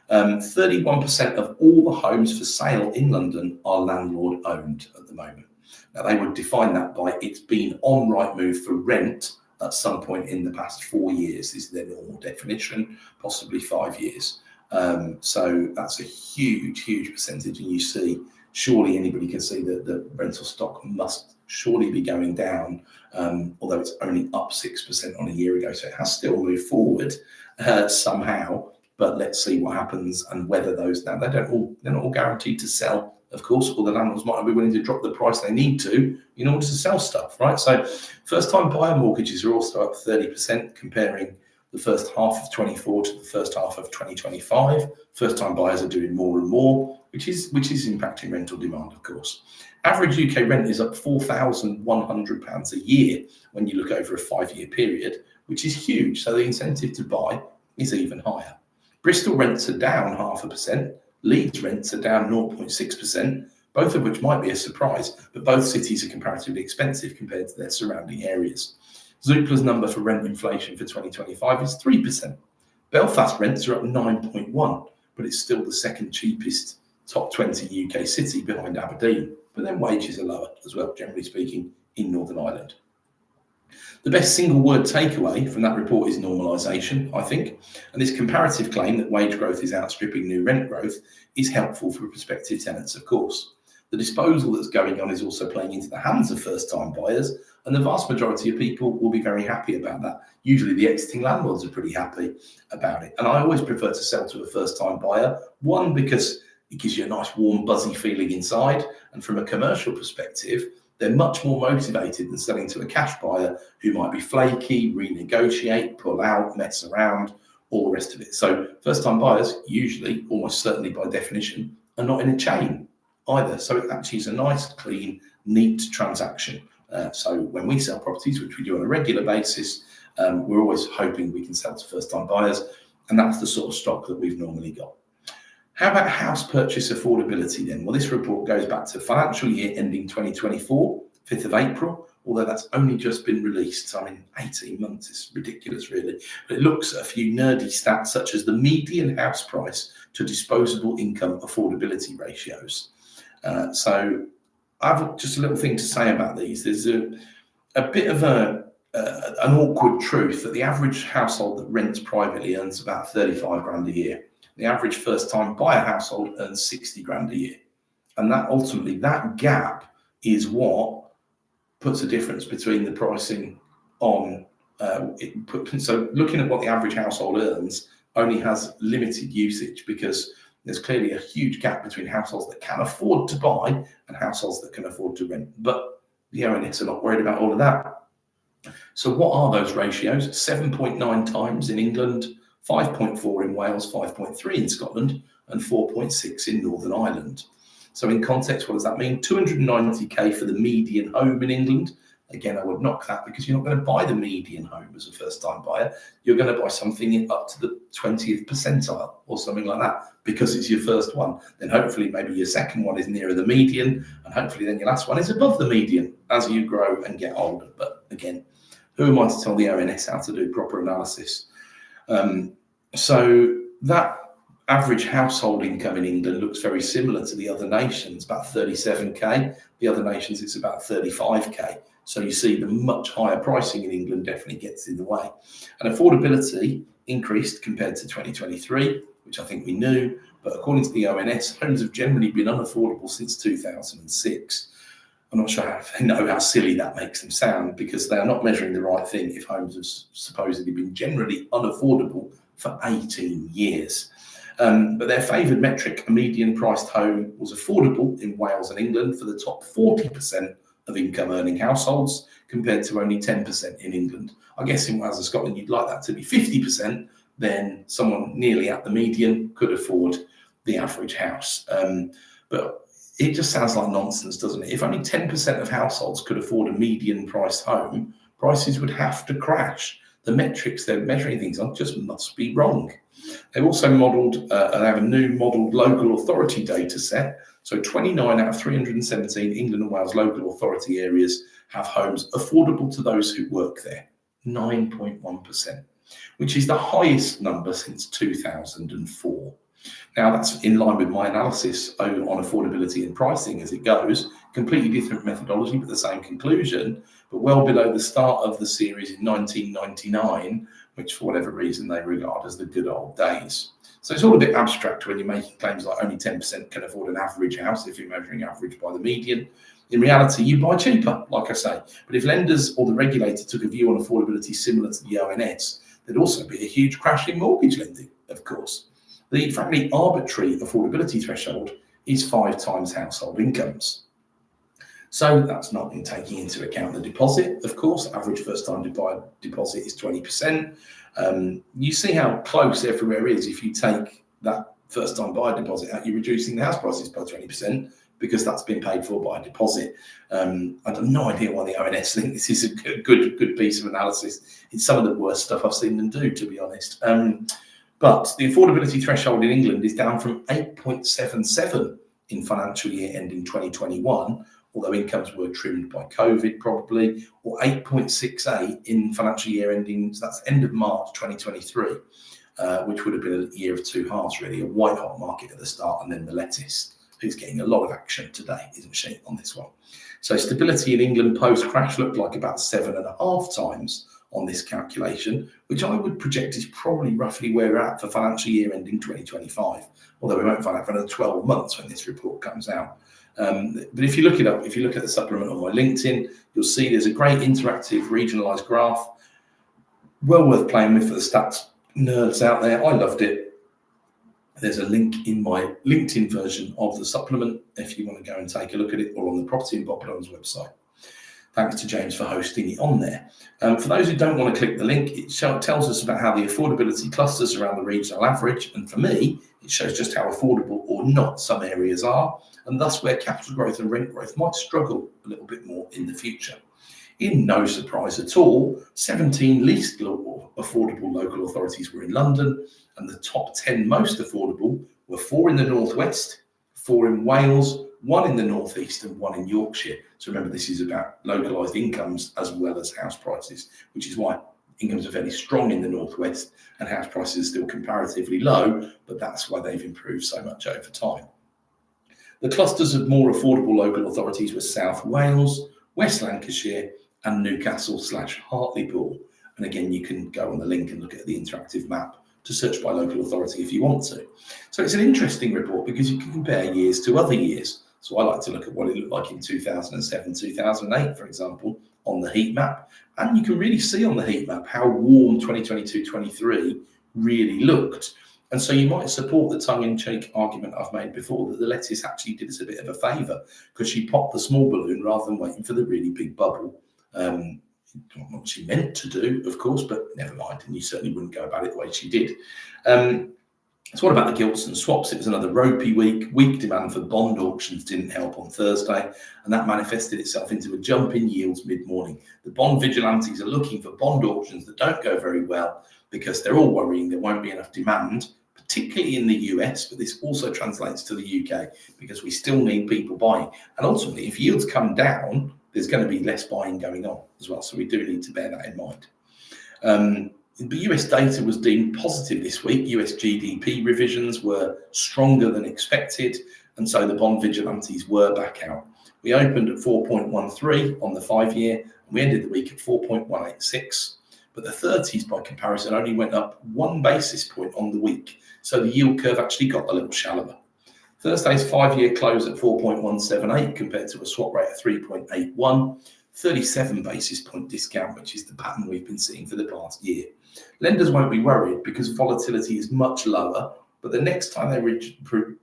31% of all the homes for sale in London are landlord owned at the moment. Now they would define that by it's been on Rightmove for rent at some point in the past 4 years. This is their normal definition, possibly 5 years. So that's a huge, huge percentage. And you see, surely anybody can see that the rental stock must surely be going down, although it's only up 6% on a year ago. So it has still moved forward somehow, But let's see what happens and whether those, now they're not all guaranteed to sell, of course, or the landlords might not be willing to drop the price they need to in order to sell stuff, right? So first-time buyer mortgages are also up 30%, comparing the first half of 24 to the first half of 2025. First-time buyers are doing more and more, which is impacting rental demand, of course. Average UK rent is up £4,100 a year when you look over a 5-year period, which is huge. So the incentive to buy is even higher. Bristol rents are down 0.5%. Leeds rents are down 0.6%, both of which might be a surprise, but both cities are comparatively expensive compared to their surrounding areas. Zoopla's number for rent inflation for 2025 is 3%. Belfast rents are up 9.1%, but it's still the second cheapest top 20 UK city behind Aberdeen. But then wages are lower as well, generally speaking, in Northern Ireland. The best single word takeaway from that report is normalisation, I think. And this comparative claim that wage growth is outstripping new rent growth is helpful for prospective tenants, of course. The disposal that's going on is also playing into the hands of first-time buyers, and the vast majority of people will be very happy about that. Usually the exiting landlords are pretty happy about it. And I always prefer to sell to a first-time buyer, one, because it gives you a nice warm, buzzy feeling inside, and from a commercial perspective, they're much more motivated than selling to a cash buyer who might be flaky, renegotiate, pull out, mess around, all the rest of it. So first-time buyers usually, almost certainly by definition, are not in a chain either. So it actually is a nice, clean, neat transaction. So when we sell properties, which we do on a regular basis, we're always hoping we can sell to first-time buyers, and that's the sort of stock that we've normally got. How about house purchase affordability then? Well, this report goes back to financial year ending 2024, 5th of April, although that's only just been released. I mean, 18 months is ridiculous, really. But it looks at a few nerdy stats, such as the median house price to disposable income affordability ratios. So I have just a little thing to say about these. There's a bit of an awkward truth that the average household that rents privately earns about 35 grand a year. The average first-time buyer household earns 60 grand a year. And that ultimately, that gap is what puts a difference between the pricing on, so looking at what the average household earns only has limited usage, because there's clearly a huge gap between households that can afford to buy and households that can afford to rent. But the ONS are not worried about all of that. So what are those ratios? 7.9 times in England, 5.4 in Wales, 5.3 in Scotland, and 4.6 in Northern Ireland. So in context, what does that mean? 290k for the median home in England. Again, I would knock that, because you're not going to buy the median home as a first-time buyer. You're going to buy something up to the 20th percentile or something like that, because it's your first one. Then hopefully maybe your second one is nearer the median, and hopefully then your last one is above the median as you grow and get older. But again, who am I to tell the ONS how to do proper analysis? So that average household income in England looks very similar to the other nations, about 37k. The other nations, it's about 35k. So you see the much higher pricing in England definitely gets in the way. And affordability increased compared to 2023, which I think we knew. But according to the ONS, homes have generally been unaffordable since 2006. I'm not sure how they know how silly that makes them sound, because they are not measuring the right thing if homes have supposedly been generally unaffordable for 18 years. But their favoured metric, a median priced home, was affordable in Wales and England for the top 40% of income earning households, compared to only 10% in England. I guess in Wales and Scotland, you'd like that to be 50%, then someone nearly at the median could afford the average house. But it just sounds like nonsense, doesn't it? If only 10% of households could afford a median priced home, prices would have to crash. The metrics they're measuring things on just must be wrong. They've also modelled, they have a new modelled local authority data set. So 29 out of 317 England and Wales local authority areas have homes affordable to those who work there, 9.1%, which is the highest number since 2004. Now, that's in line with my analysis on affordability and pricing as it goes. Completely different methodology, but the same conclusion, but well below the start of the series in 1999, which for whatever reason they regard as the good old days. So it's all a bit abstract when you're making claims like only 10% can afford an average house if you're measuring average by the median. In reality, you buy cheaper, like I say. But if lenders or the regulator took a view on affordability similar to the ONS, there'd also be a huge crash in mortgage lending, of course. The frankly arbitrary affordability threshold is 5 times household incomes. So that's not in taking into account the deposit, of course. Average first-time deposit is 20%. You see how close everywhere is. If you take that first-time buyer deposit out, you're reducing the house prices by 20% because that's been paid for by a deposit. I have no idea why the ONS think this is a good piece of analysis. It's some of the worst stuff I've seen them do, to be honest. But the affordability threshold in England is down from 8.77 in financial year ending 2021, although incomes were trimmed by COVID probably, or 8.68 in financial year ending, so that's end of March 2023, which would have been a year of two halves really, a white hot market at the start and then the lettuce, who's getting a lot of action today, isn't she, on this one. So stability in England post-crash looked like about 7.5 times on this calculation, which I would project is probably roughly where we're at for financial year ending 2025, although we won't find out for another 12 months when this report comes out. But if you look it up, if you look at the supplement on my LinkedIn, you'll see there's a great interactive regionalised graph, well worth playing with for the stats nerds out there. I loved it. There's a link in my LinkedIn version of the supplement if you want to go and take a look at it, or on the Property and Macroeconomic website. Thanks to James for hosting it on there. For those who don't want to click the link, it tells us about how the affordability clusters around the regional average. And for me, it shows just how affordable or not some areas are, and thus where capital growth and rent growth might struggle a little bit more in the future. In no surprise at all, 17 least affordable local authorities were in London, and the top 10 most affordable were 4 in the Northwest, 4 in Wales, 1 in the Northeast and 1 in Yorkshire. So remember, this is about localised incomes as well as house prices, which is why incomes are fairly strong in the Northwest and house prices are still comparatively low, but that's why they've improved so much over time. The clusters of more affordable local authorities were South Wales, West Lancashire and Newcastle/Hartlepool. And again, you can go on the link and look at the interactive map to search by local authority if you want to. So it's an interesting report because you can compare years to other years. So I like to look at what it looked like in 2007, 2008, for example, on the heat map. And you can really see on the heat map how warm 2022-23 really looked. And so you might support the tongue-in-cheek argument I've made before that the lettuce actually did us a bit of a favour because she popped the small balloon rather than waiting for the really big bubble. Not what she meant to do, of course, but never mind. And you certainly wouldn't go about it the way she did. So what about the gilts and swaps? It was another ropey week. Weak demand for bond auctions didn't help on Thursday, and that manifested itself into a jump in yields mid-morning. The bond vigilantes are looking for bond auctions that don't go very well because they're all worrying there won't be enough demand, particularly in the US, but this also translates to the UK because we still need people buying. And ultimately, if yields come down, there's going to be less buying going on as well. So we do need to bear that in mind. But US data was deemed positive this week. US GDP revisions were stronger than expected, and so the bond vigilantes were back out. We opened at 4.13 on the 5-year, and we ended the week at 4.186. But the 30s, by comparison, only went up 1 basis point on the week. So the yield curve actually got a little shallower. Thursday's 5-year close at 4.178 compared to a swap rate of 3.81. 37 basis point discount, which is the pattern we've been seeing for the past year. Lenders won't be worried because volatility is much lower, but the next time they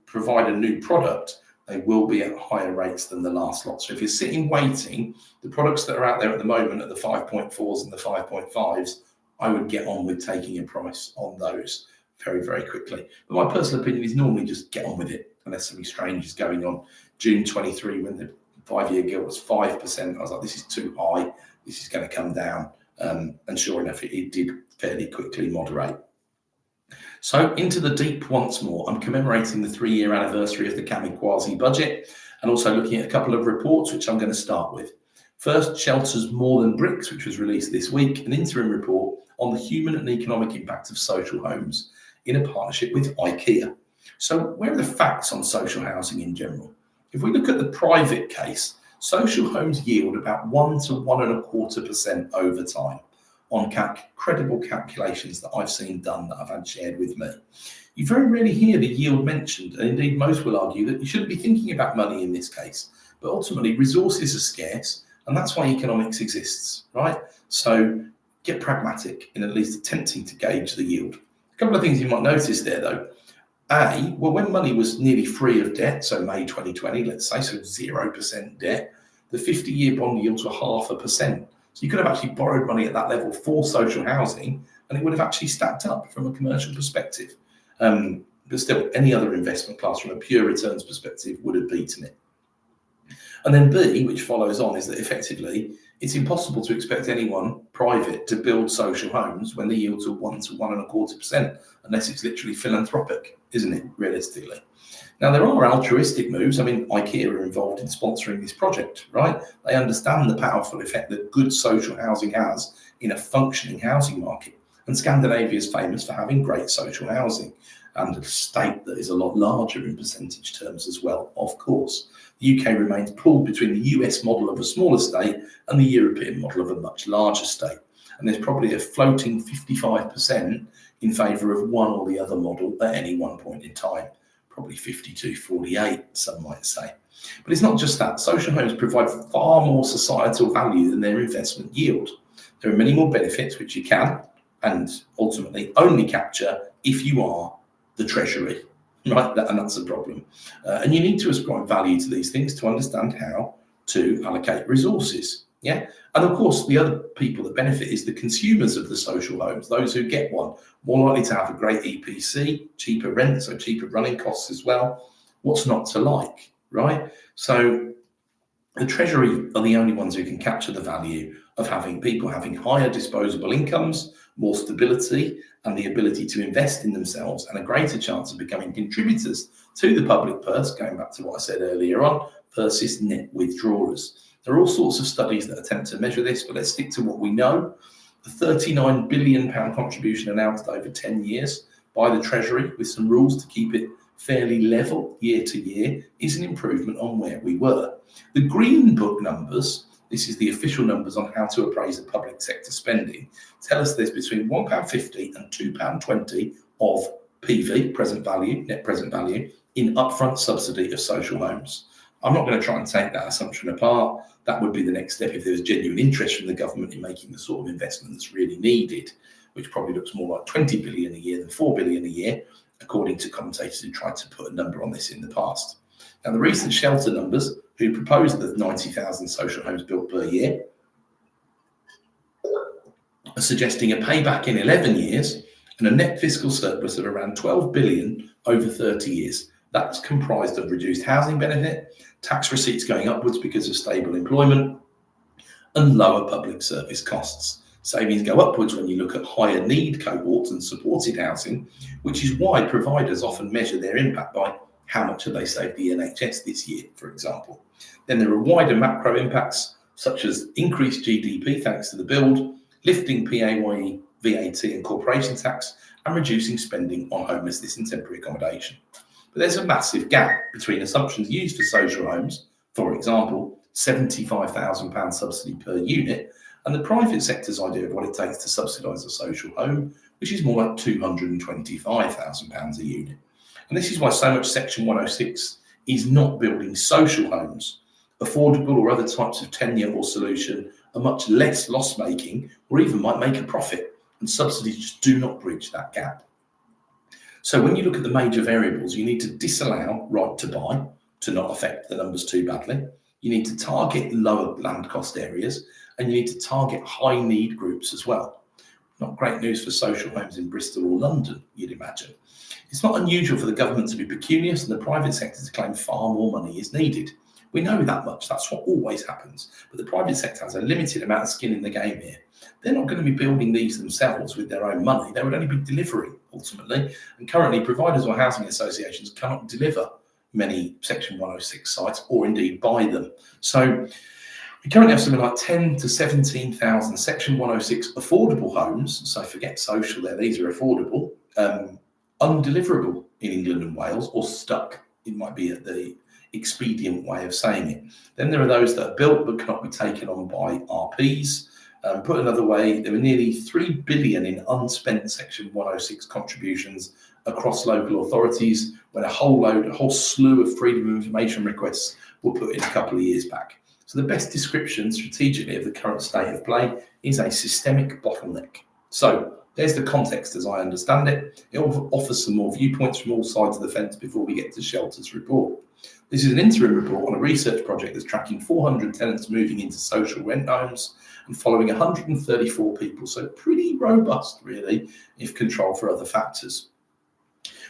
provide a new product, they will be at higher rates than the last lot. So if you're sitting waiting, the products that are out there at the moment are the 5.4s and the 5.5s. I would get on with taking a price on those very, very quickly. But my personal opinion is normally just get on with it unless something strange is going on. June 23, when the 5-year gilt was 5%, I was like, this is too high. This is going to come down. And sure enough, it did fairly quickly moderate. So into the deep once more. I'm commemorating the 3-year anniversary of the Kamikaze budget and also looking at a couple of reports, which I'm going to start with. First, Shelter's More Than Bricks, which was released this week, an interim report on the human and economic impact of social homes in a partnership with IKEA. So where are the facts on social housing in general? If we look at the private case, social homes yield about 1 to 1.25% over time on credible calculations that I've seen done that I've had shared with me. You very rarely hear the yield mentioned, and indeed most will argue that you shouldn't be thinking about money in this case. But ultimately, resources are scarce, and that's why economics exists, right? So get pragmatic in at least attempting to gauge the yield. A couple of things you might notice there, though. Well, when money was nearly free of debt, so May 2020, let's say, so 0% debt, the 50-year bond yields were 0.5%. So you could have actually borrowed money at that level for social housing, and it would have actually stacked up from a commercial perspective. But still, any other investment class from a pure returns perspective would have beaten it. And then B, which follows on, is that effectively it's impossible to expect anyone private to build social homes when the yields are 1 to 1.25%, unless it's literally philanthropic, isn't it, realistically? Now, there are altruistic moves. I mean, IKEA are involved in sponsoring this project, right? They understand the powerful effect that good social housing has in a functioning housing market. And Scandinavia is famous for having great social housing and a state that is a lot larger in percentage terms as well, of course. The UK remains pulled between the US model of a smaller state and the European model of a much larger state. And there's probably a floating 55% in favour of one or the other model at any one point in time. Probably 52-48, some might say. But it's not just that. Social homes provide far more societal value than their investment yield. There are many more benefits which you can and ultimately only capture if you are the Treasury, right? And that's a problem. And you need to ascribe value to these things to understand how to allocate resources. Yeah. And of course, the other people that benefit is the consumers of the social homes, those who get one, more likely to have a great EPC, cheaper rent, so cheaper running costs as well. What's not to like, right? So the Treasury are the only ones who can capture the value of having people having higher disposable incomes, more stability, and the ability to invest in themselves, and a greater chance of becoming contributors to the public purse, going back to what I said earlier on, versus net withdrawers. There are all sorts of studies that attempt to measure this, but let's stick to what we know. The £39 billion contribution announced over 10 years by the Treasury, with some rules to keep it fairly level year to year, is an improvement on where we were. The Green Book numbers, this is the official numbers on how to appraise a public sector spending, tell us there's between £1.50 and £2.20 of PV, present value, net present value, in upfront subsidy of social homes. I'm not going to try and take that assumption apart. That would be the next step if there was genuine interest from the government in making the sort of investment that's really needed, which probably looks more like 20 billion a year than 4 billion a year, according to commentators who tried to put a number on this in the past. Now, the recent Shelter numbers, who proposed the 90,000 social homes built per year, are suggesting a payback in 11 years and a net fiscal surplus of around 12 billion over 30 years. That's comprised of reduced housing benefit, tax receipts going upwards because of stable employment, and lower public service costs. Savings go upwards when you look at higher need cohorts and supported housing, which is why providers often measure their impact by how much have they saved the NHS this year, for example. Then there are wider macro impacts, such as increased GDP thanks to the build, lifting PAYE, VAT and corporation tax, and reducing spending on homelessness and temporary accommodation. But there's a massive gap between assumptions used for social homes, for example, £75,000 subsidy per unit, and the private sector's idea of what it takes to subsidise a social home, which is more like £225,000 a unit. And this is why so much Section 106 is not building social homes. Affordable or other types of tenure or solution are much less loss-making, or even might make a profit, and subsidies just do not bridge that gap. So when you look at the major variables, you need to disallow right to buy to not affect the numbers too badly. You need to target lower land cost areas, and you need to target high need groups as well. Not great news for social homes in Bristol or London, you'd imagine. It's not unusual for the government to be pecunious and the private sector to claim far more money is needed. We know that much. That's what always happens. But the private sector has a limited amount of skin in the game here. They're not going to be building these themselves with their own money. They would only be delivering, ultimately. And currently, providers or housing associations cannot deliver many Section 106 sites or indeed buy them. So we currently have something like 10 to 17,000 Section 106 affordable homes. So forget social there. These are affordable, undeliverable in England and Wales, or stuck. It might be the expedient way of saying it. Then there are those that are built but cannot be taken on by RPs. Put another way, there are nearly 3 billion in unspent Section 106 contributions across local authorities, when a whole slew of freedom of information requests were put in a couple of years back. So the best description strategically of the current state of play is a systemic bottleneck. So There's the context as I understand it. It offers some more viewpoints from all sides of the fence before we get to Shelter's report. This is an interim report on a research project that's tracking 400 tenants moving into social rent homes and following 134 people. So pretty robust, really, if controlled for other factors.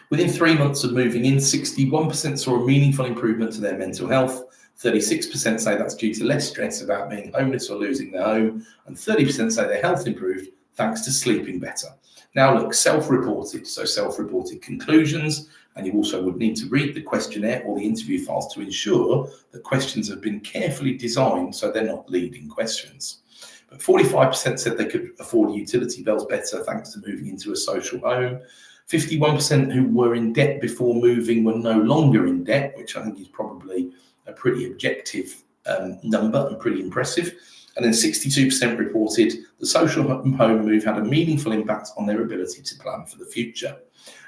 Within 3 months of moving in, 61% saw a meaningful improvement to their mental health. 36% say that's due to less stress about being homeless or losing their home. And 30% say their health improved thanks to sleeping better. Now look, self-reported, so self-reported conclusions, and you also would need to read the questionnaire or the interview files to ensure that questions have been carefully designed so they're not leading questions. But 45% said they could afford utility bills better thanks to moving into a social home. 51% who were in debt before moving were no longer in debt, which I think is probably a pretty objective number and pretty impressive. And then 62% reported the social home move had a meaningful impact on their ability to plan for the future.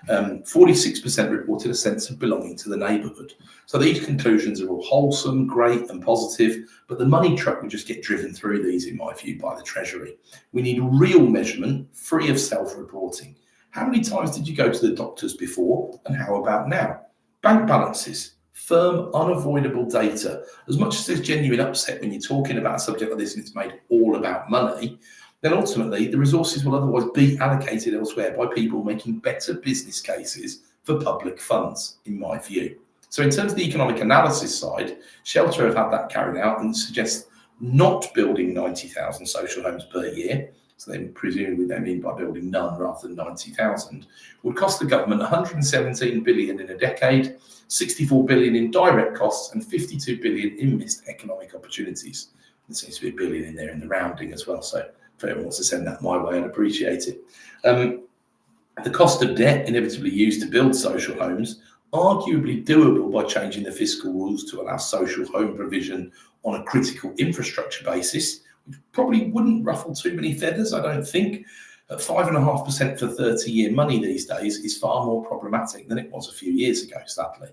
46% reported a sense of belonging to the neighbourhood. So these conclusions are all wholesome, great and positive, but the money truck will just get driven through these, in my view, by the Treasury. We need real measurement, free of self-reporting. How many times did you go to the doctors before, and how about now? Bank balances. Firm, unavoidable data. As much as there's genuine upset when you're talking about a subject like this and it's made all about money, then ultimately the resources will otherwise be allocated elsewhere by people making better business cases for public funds, in my view. So in terms of the economic analysis side, Shelter have had that carried out and suggest not building 90,000 social homes per year, so then presumably they mean by building none rather than 90,000, would cost the government 117 billion in a decade, 64 billion in direct costs and 52 billion in missed economic opportunities. There seems to be a billion in there in the rounding as well, so if anyone wants to send that my way, I'd appreciate it. The cost of debt inevitably used to build social homes, arguably doable by changing the fiscal rules to allow social home provision on a critical infrastructure basis, which probably wouldn't ruffle too many feathers, I don't think. At 5.5% for 30-year money these days is far more problematic than it was a few years ago, sadly.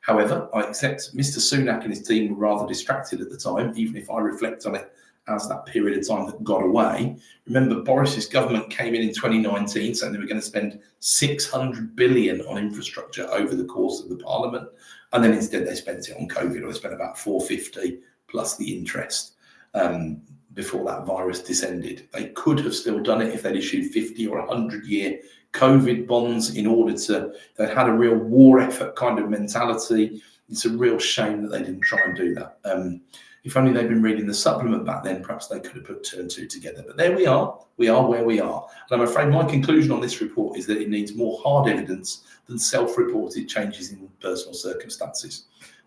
However, I accept Mr. Sunak and his team were rather distracted at the time, even if I reflect on it as that period of time that got away. Remember, Boris's government came in 2019 saying they were going to spend 600 billion on infrastructure over the course of the parliament, and then instead they spent it on COVID, or they spent about 450 plus the interest. Before that virus descended. They could have still done it if they'd issued 50 or 100-year COVID bonds in order to, they'd had a real war effort kind of mentality. It's a real shame that they didn't try and do that. If only they'd been reading the supplement back then, perhaps they could have put two and two together. But there we are where we are. And I'm afraid my conclusion on this report is that it needs more hard evidence than self-reported changes in personal circumstances.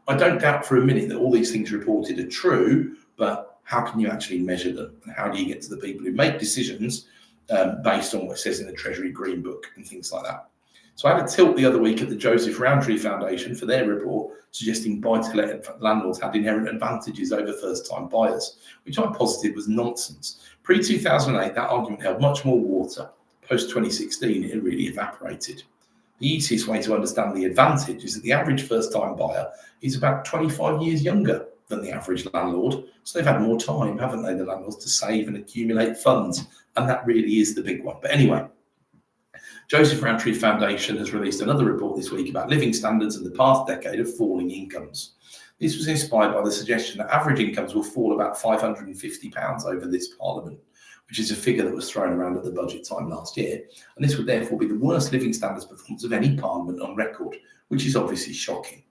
I don't doubt for a minute that all these things reported are true, but how can you actually measure them? And how do you get to the people who make decisions based on what it says in the Treasury Green Book and things like that? So I had a tilt the other week at the Joseph Rowntree Foundation for their report suggesting buy-to-let landlords had inherent advantages over first-time buyers, which I posited was nonsense. Pre-2008, that argument held much more water. Post-2016, it really evaporated. The easiest way to understand the advantage is that the average first-time buyer is about 25 years younger than the average landlord. So they've had more time, haven't they, the landlords, to save and accumulate funds. And that really is the big one. But anyway, Joseph Rowntree Foundation has released another report this week about living standards in the past decade of falling incomes. This was inspired by the suggestion that average incomes will fall about £550 over this parliament, which is a figure that was thrown around at the budget time last year. And this would therefore be the worst living standards performance of any parliament on record, which is obviously shocking.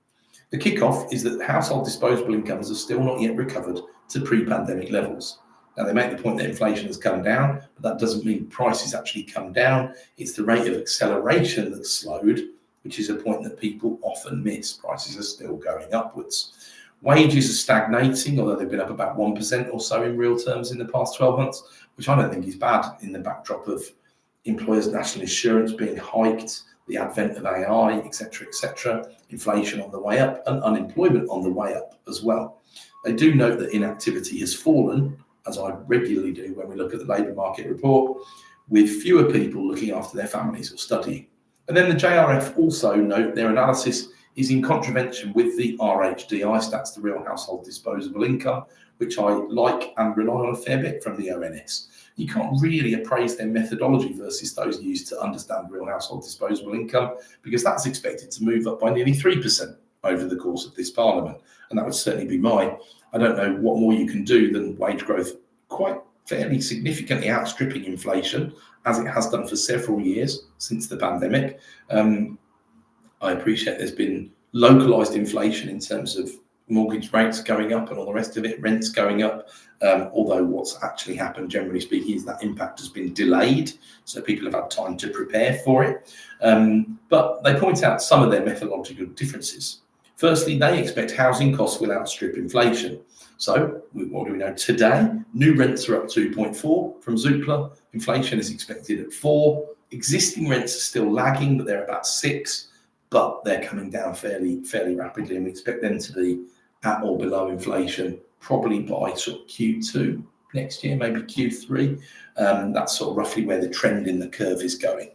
The kick-off is that household disposable incomes have still not yet recovered to pre-pandemic levels. Now, they make the point that inflation has come down, but that doesn't mean prices actually come down. It's the rate of acceleration that's slowed, which is a point that people often miss. Prices are still going upwards. Wages are stagnating, although they've been up about 1% or so in real terms in the past 12 months, which I don't think is bad in the backdrop of employers' national insurance being hiked, the advent of AI, etc., inflation on the way up and unemployment on the way up as well. They do note that inactivity has fallen, as I regularly do when we look at the labour market report, with fewer people looking after their families or studying. And then the JRF also note their analysis is in contravention with the RHDI stats, the real household disposable income, which I like and rely on a fair bit from the ONS. You can't really appraise their methodology versus those used to understand real household disposable income, because that's expected to move up by nearly 3% over the course of this parliament. And that would certainly be I don't know what more you can do than wage growth quite fairly significantly outstripping inflation, as it has done for several years since the pandemic. I appreciate there's been localised inflation in terms of mortgage rates going up and all the rest of it, rents going up, although what's actually happened, generally speaking, is that impact has been delayed, so people have had time to prepare for it. But they point out some of their methodological differences. Firstly, they expect housing costs will outstrip inflation. So what do we know today? New rents are up 2.4 from Zoopla. Inflation is expected at 4. Existing rents are still lagging, but they're about 6. But they're coming down fairly rapidly, and we expect them to be at or below inflation probably by sort of Q2 next year, maybe Q3. That's sort of roughly where the trend in the curve is going.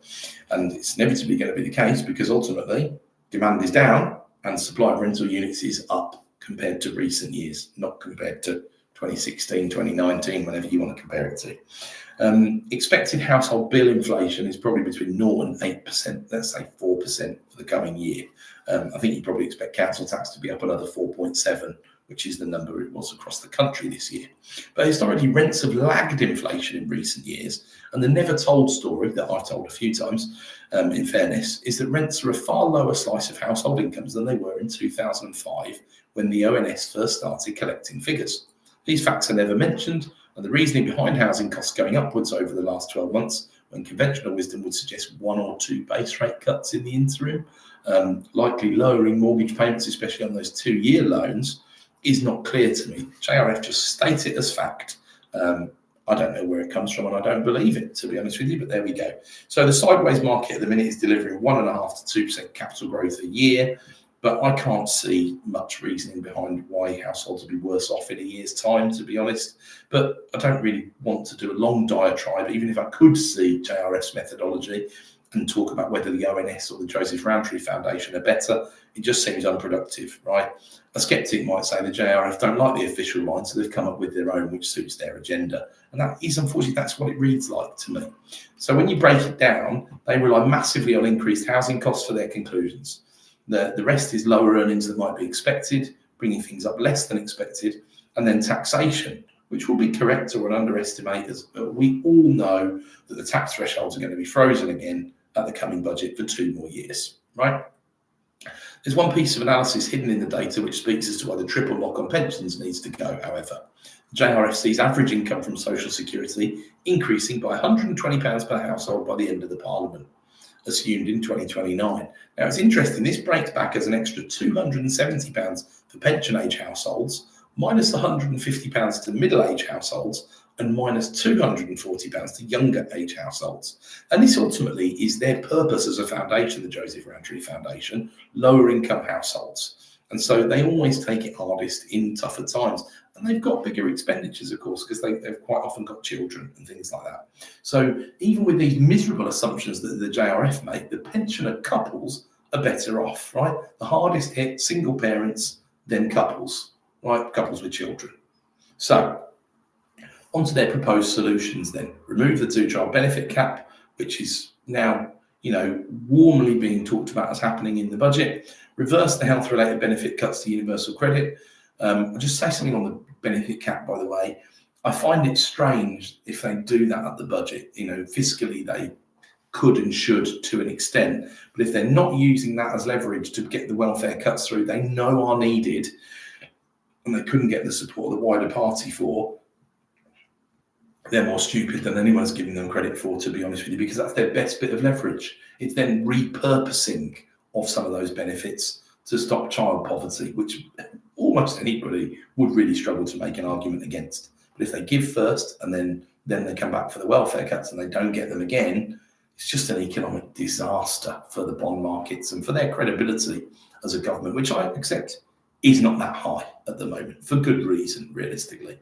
And it's inevitably going to be the case because ultimately demand is down and supply of rental units is up compared to recent years, not compared to 2016, 2019, whenever you want to compare it to. Expected household bill inflation is probably between 0 and 8%, let's say 4% for the coming year. I think you probably expect council tax to be up another 4.7, which is the number it was across the country this year. But historically, rents have lagged inflation in recent years. And the never told story that I've told a few times, in fairness, is that rents are a far lower slice of household incomes than they were in 2005 when the ONS first started collecting figures. These facts are never mentioned, and the reasoning behind housing costs going upwards over the last 12 months, when conventional wisdom would suggest 1 or 2 base rate cuts in the interim, likely lowering mortgage payments, especially on those 2-year loans, is not clear to me. JRF just state it as fact. I don't know where it comes from, and I don't believe it, to be honest with you, but there we go. So the sideways market at the minute is delivering 1.5% to 2% capital growth a year, but I can't see much reasoning behind why households would be worse off in a year's time, to be honest. But I don't really want to do a long diatribe, even if I could see JRF's methodology and talk about whether the ONS or the Joseph Rowntree Foundation are better. It just seems unproductive, right? A skeptic might say the JRF don't like the official line, so they've come up with their own, which suits their agenda. And that is, unfortunately, that's what it reads like to me. So when you break it down, they rely massively on increased housing costs for their conclusions. The rest is lower earnings than might be expected, bringing things up less than expected, and then taxation, which will be correct or an underestimate, as we all know that the tax thresholds are going to be frozen again at the coming budget for 2 more years, right? There's one piece of analysis hidden in the data which speaks as to why the triple lock on pensions needs to go, however. JRF sees average income from social security increasing by £120 per household by the end of the parliament, assumed in 2029. Now, it's interesting, this breaks back as an extra £270 for pension age households, minus £150 to middle age households, and minus £240 to younger age households. And this ultimately is their purpose as a foundation, the Joseph Rowntree Foundation, lower income households. And so they always take it hardest in tougher times. And they've got bigger expenditures, of course, because they've quite often got children and things like that. So even with these miserable assumptions that the JRF make, the pensioner couples are better off, right? The hardest hit, single parents, then couples, right? Couples with children. So onto their proposed solutions then. Remove the 2-child benefit cap, which is now, warmly being talked about as happening in the budget. Reverse the health-related benefit cuts to universal credit. I'll just say something on the benefit cap, by the way. I find it strange if they do that at the budget. Fiscally, they could and should to an extent. But if they're not using that as leverage to get the welfare cuts through they know are needed, and they couldn't get the support of the wider party for, they're more stupid than anyone's giving them credit for, to be honest with you, because that's their best bit of leverage. It's then repurposing of some of those benefits to stop child poverty, which almost anybody would really struggle to make an argument against. But if they give first and then they come back for the welfare cuts and they don't get them again, it's just an economic disaster for the bond markets and for their credibility as a government, which I accept is not that high at the moment, for good reason, realistically.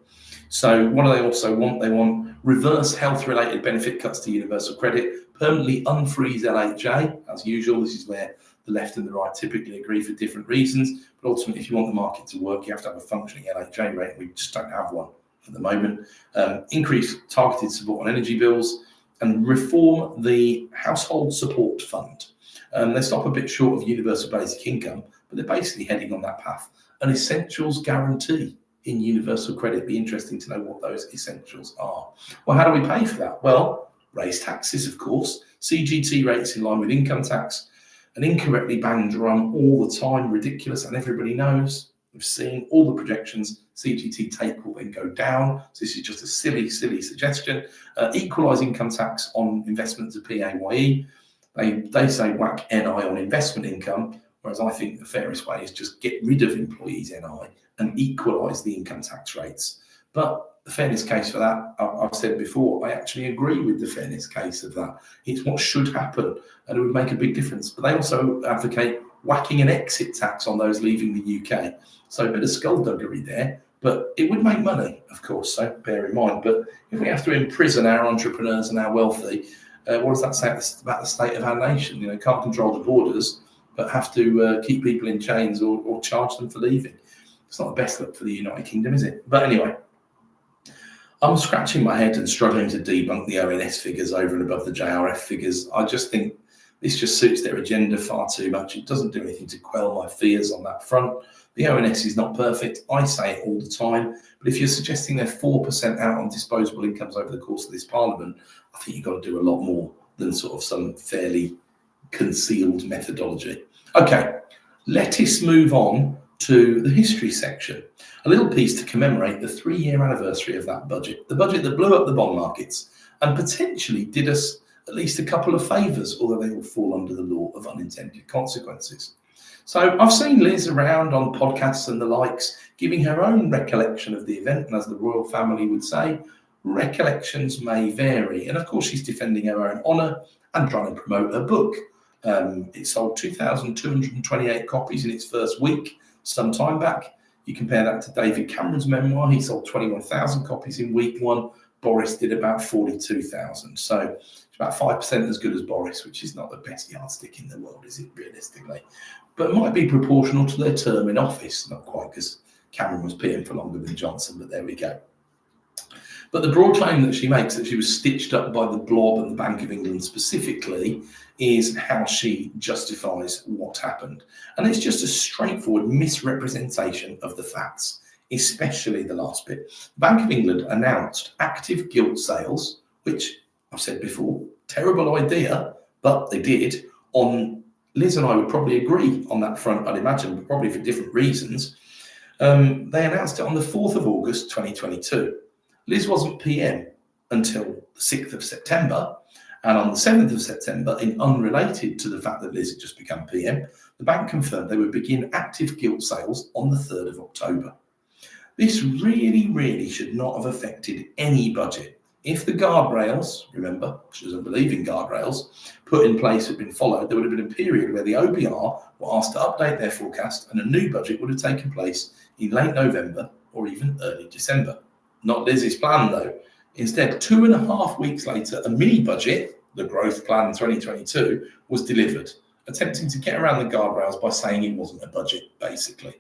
So what do they also want? They want reverse health-related benefit cuts to universal credit, permanently unfreeze LHA, as usual. This is where The left and the right typically agree for different reasons, but ultimately, if you want the market to work, you have to have a functioning LHJ rate. We just don't have one at the moment. Increase targeted support on energy bills and reform the household support fund. They stop a bit short of universal basic income, but they're basically heading on that path. An essentials guarantee in universal credit. Be interesting to know what those essentials are. Well, how do we pay for that? Well, raise taxes, of course. CGT rates in line with income tax. An incorrectly banged drum all the time, ridiculous, and everybody knows. We've seen all the projections. CGT take will then go down. So this is just a silly suggestion. Equalise income tax on investments of PAYE. They say whack NI on investment income, whereas I think the fairest way is just get rid of employees' NI and equalise the income tax rates. But the fairness case for that, I've said before, I actually agree with the fairness case of that. It's what should happen, and it would make a big difference. But they also advocate whacking an exit tax on those leaving the UK. So a bit of skullduggery there, but it would make money, of course, so bear in mind. But if we have to imprison our entrepreneurs and our wealthy, what does that say about the state of our nation? You know, can't control the borders, but have to keep people in chains or charge them for leaving. It's not the best look for the United Kingdom, is it? But anyway, I'm scratching my head and struggling to debunk the ONS figures over and above the JRF figures. I just think this just suits their agenda far too much. It doesn't do anything to quell my fears on that front. The ONS is not perfect. I say it all the time. But if you're suggesting they're 4% out on disposable incomes over the course of this parliament, I think you've got to do a lot more than sort of some fairly concealed methodology. Okay, let us move on to the history section. A little piece to commemorate the 3-year anniversary of that budget, the budget that blew up the bond markets and potentially did us at least a couple of favours, although they will fall under the law of unintended consequences. So I've seen Liz around on podcasts and the likes, giving her own recollection of the event, and as the royal family would say, recollections may vary. And of course, she's defending her own honour and trying to promote her book. It sold 2,228 copies in its first week some time back. You compare that to David Cameron's memoir, he sold 21,000 copies in week 1. Boris did about 42,000. So it's about 5% as good as Boris, which is not the best yardstick in the world, is it, realistically? But it might be proportional to their term in office. Not quite, because Cameron was PM for longer than Johnson, but there we go. But the broad claim that she makes, that she was stitched up by the blob and the Bank of England specifically, is how she justifies what happened. And it's just a straightforward misrepresentation of the facts, especially the last bit. The Bank of England announced active gilt sales, which I've said before, terrible idea, but they did. Liz and I would probably agree on that front, I'd imagine, but probably for different reasons. They announced it on the 4th of August, 2022. Liz wasn't PM until the 6th of September. And on the 7th of September, in unrelated to the fact that Liz had just become PM, the bank confirmed they would begin active gilt sales on the 3rd of October. This really should not have affected any budget. If the guardrails, remember, she doesn't believe in guardrails, put in place had been followed, there would have been a period where the OBR were asked to update their forecast and a new budget would have taken place in late November or even early December. Not Liz's plan, though. Instead, 2.5 weeks later, a mini budget, the Growth Plan 2022, was delivered, attempting to get around the guardrails by saying it wasn't a budget, basically.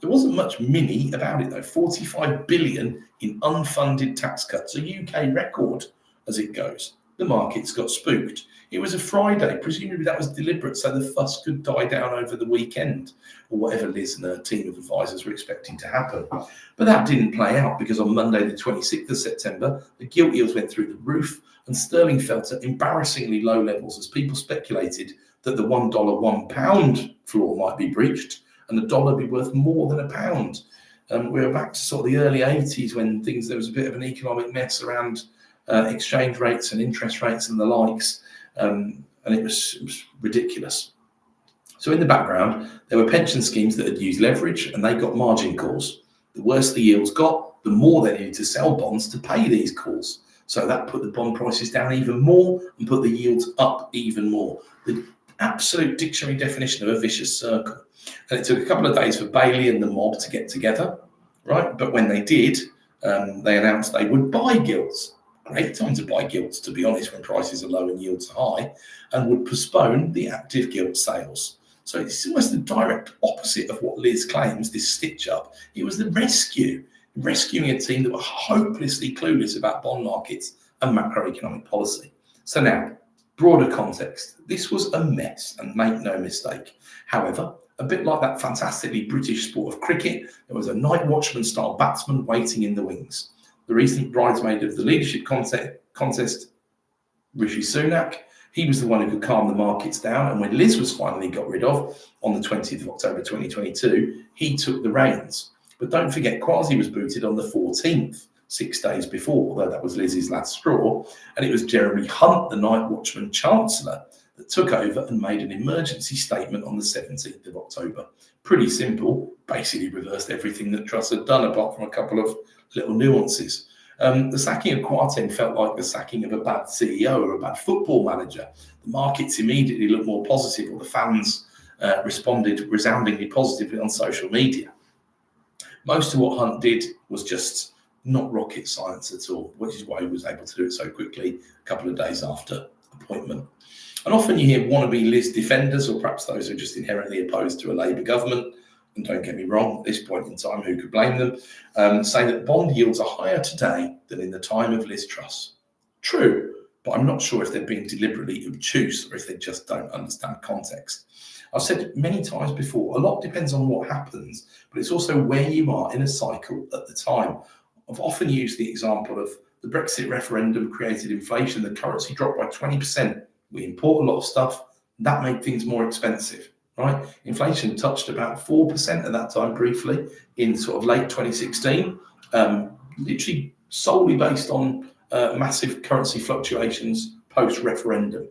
There wasn't much mini about it, though. 45 billion in unfunded tax cuts, a UK record as it goes. The markets got spooked. It was a Friday. Presumably that was deliberate so the fuss could die down over the weekend, or whatever Liz and her team of advisors were expecting to happen. But that didn't play out, because on Monday, the 26th of September, the gilt yields went through the roof and sterling fell to embarrassingly low levels as people speculated that the $1, £1 floor might be breached and the dollar be worth more than £1. We're back to sort of the early 80s when there was a bit of an economic mess around exchange rates and interest rates and the likes. And it was ridiculous. So in the background, there were pension schemes that had used leverage and they got margin calls. The worse the yields got, the more they needed to sell bonds to pay these calls. So that put the bond prices down even more and put the yields up even more. The absolute dictionary definition of a vicious circle. And it took a couple of days for Bailey and the mob to get together, right? But when they did, they announced they would buy gilts. Great time to buy gilts, to be honest, when prices are low and yields are high, and would postpone the active gilt sales. So it's almost the direct opposite of what Liz claims, this stitch up. It was the rescuing a team that were hopelessly clueless about bond markets and macroeconomic policy. So now, broader context, this was a mess, and make no mistake. However, a bit like that fantastically British sport of cricket, there was a night watchman style batsman waiting in the wings. The recent bridesmaid of the leadership contest, Rishi Sunak, he was the one who could calm the markets down, and when Liz was finally got rid of on the 20th of October 2022, he took the reins. But don't forget, Kwasi was booted on the 14th, 6 days before, although that was Liz's last straw, and it was Jeremy Hunt, the night watchman Chancellor, that took over and made an emergency statement on the 17th of October. Pretty simple, basically reversed everything that Truss had done, apart from a couple of little nuances. The sacking of Kwarteng felt like the sacking of a bad CEO or a bad football manager. The markets immediately looked more positive, or the fans responded resoundingly positively on social media. Most of what Hunt did was just not rocket science at all, which is why he was able to do it so quickly a couple of days after appointment. And often you hear wannabe Liz defenders, or perhaps those who are just inherently opposed to a Labour government, and don't get me wrong, at this point in time, who could blame them, say that bond yields are higher today than in the time of Liz Truss. True, but I'm not sure if they're being deliberately obtuse or if they just don't understand context. I've said many times before, a lot depends on what happens, but it's also where you are in a cycle at the time. I've often used the example of the Brexit referendum created inflation. The currency dropped by 20%. We import a lot of stuff. That made things more expensive, right? Inflation touched about 4% at that time briefly in sort of late 2016, literally solely based on massive currency fluctuations post-referendum.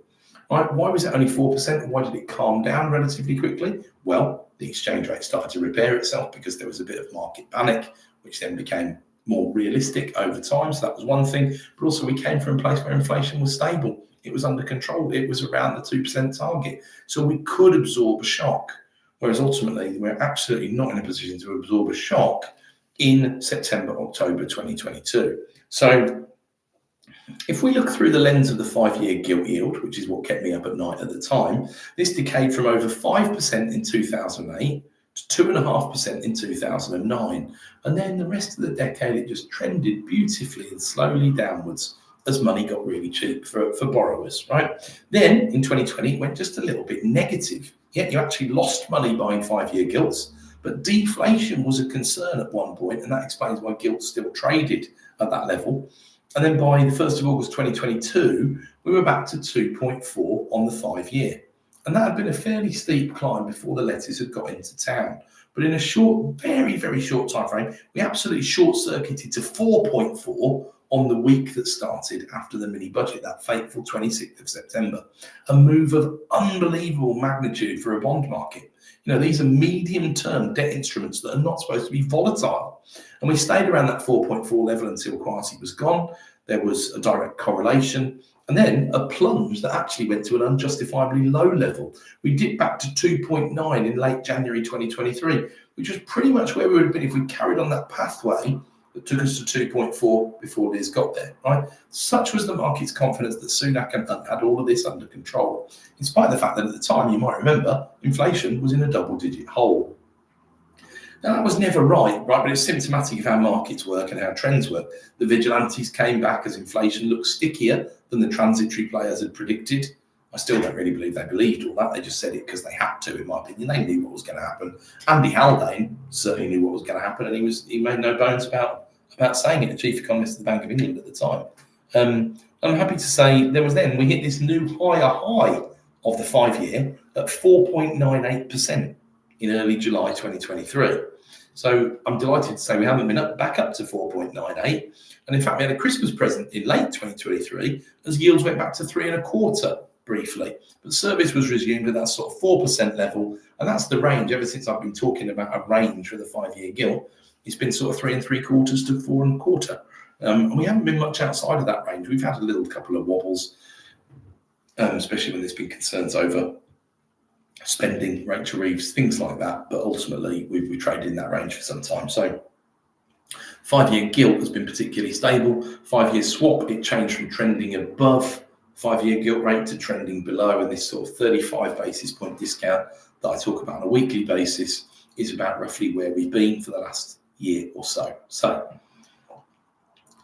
Right? Why was it only 4%? Why did it calm down relatively quickly? Well, the exchange rate started to repair itself because there was a bit of market panic, which then became more realistic over time. So that was one thing. But also we came from a place where inflation was stable. It was under control. It was around the 2% target. So we could absorb a shock. Whereas ultimately, we're absolutely not in a position to absorb a shock in September, October 2022. So if we look through the lens of the 5-year gilt yield, which is what kept me up at night at the time, this decayed from over 5% in 2008 to 2.5% in 2009. And then the rest of the decade, it just trended beautifully and slowly downwards as money got really cheap for borrowers, right? Then in 2020, it went just a little bit negative. Yet you actually lost money buying 5-year gilts, but deflation was a concern at one point, and that explains why gilts still traded at that level. And then by the 1st of August 2022, we were back to 2.4 on the 5-year. And that had been a fairly steep climb before the letters had got into town. But in a short, very, very short time frame, we absolutely short-circuited to 4.4 on the week that started after the mini budget, that fateful 26th of September. A move of unbelievable magnitude for a bond market. You know, these are medium-term debt instruments that are not supposed to be volatile. And we stayed around that 4.4 level until Kwasi was gone. There was a direct correlation. And then a plunge that actually went to an unjustifiably low level. We dipped back to 2.9 in late January 2023, which was pretty much where we would have been if we carried on that pathway that took us to 2.4 before Liz got there, right? Such was the market's confidence that Sunak and Hunt had all of this under control, in spite of the fact that at the time, you might remember, inflation was in a double-digit hole. Now, that was never right, but it's symptomatic of how markets work and how trends work. The vigilantes came back as inflation looked stickier than the transitory players had predicted. I still don't really believe they believed all that. They just said it because they had to, in my opinion. They knew what was going to happen. Andy Haldane certainly knew what was going to happen, and he made no bones about saying it, the chief economist of the Bank of England at the time. I'm happy to say we hit this new higher high of the 5-year at 4.98% in early July 2023. So I'm delighted to say we haven't been back up to 4.98. And in fact, we had a Christmas present in late 2023 as yields went back to 3.25 briefly. But service was resumed at that sort of 4% level. And that's the range. Ever since I've been talking about a range for the 5-year gilt, it's been sort of 3.75 to 4.25. And we haven't been much outside of that range. We've had a little couple of wobbles, especially when there's been concerns over spending, Rachel Reeves, things like that. But ultimately, we've traded in that range for some time. So 5-year gilt has been particularly stable. 5-year swap, it changed from trending above 5-year gilt rate to trending below, and this sort of 35 basis point discount that I talk about on a weekly basis is about roughly where we've been for the last year or so. So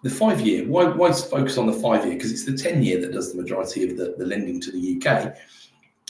the 5 year, why focus on the 5 year? Because it's the 10 year that does the majority of the lending to the UK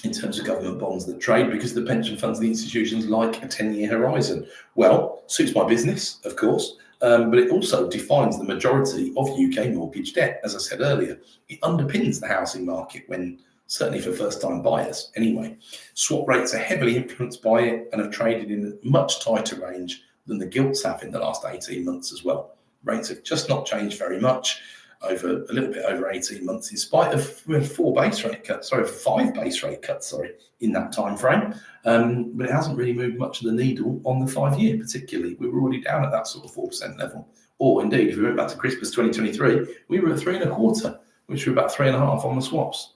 in terms of government bonds that trade, because the pension funds and the institutions like a 10-year horizon. Well, suits my business, of course, but it also defines the majority of UK mortgage debt. As I said earlier, it underpins the housing market when, certainly for first-time buyers anyway. Swap rates are heavily influenced by it and have traded in a much tighter range than the gilts have in the last 18 months as well. Rates have just not changed very much over a little bit over 18 months, in spite of 5 base rate cuts, in that time frame. But it hasn't really moved much of the needle on the 5 year, particularly. We were already down at that sort of 4% level. Or indeed, if we went back to Christmas 2023, we were at 3.25%, which were about 3.5% on the swaps,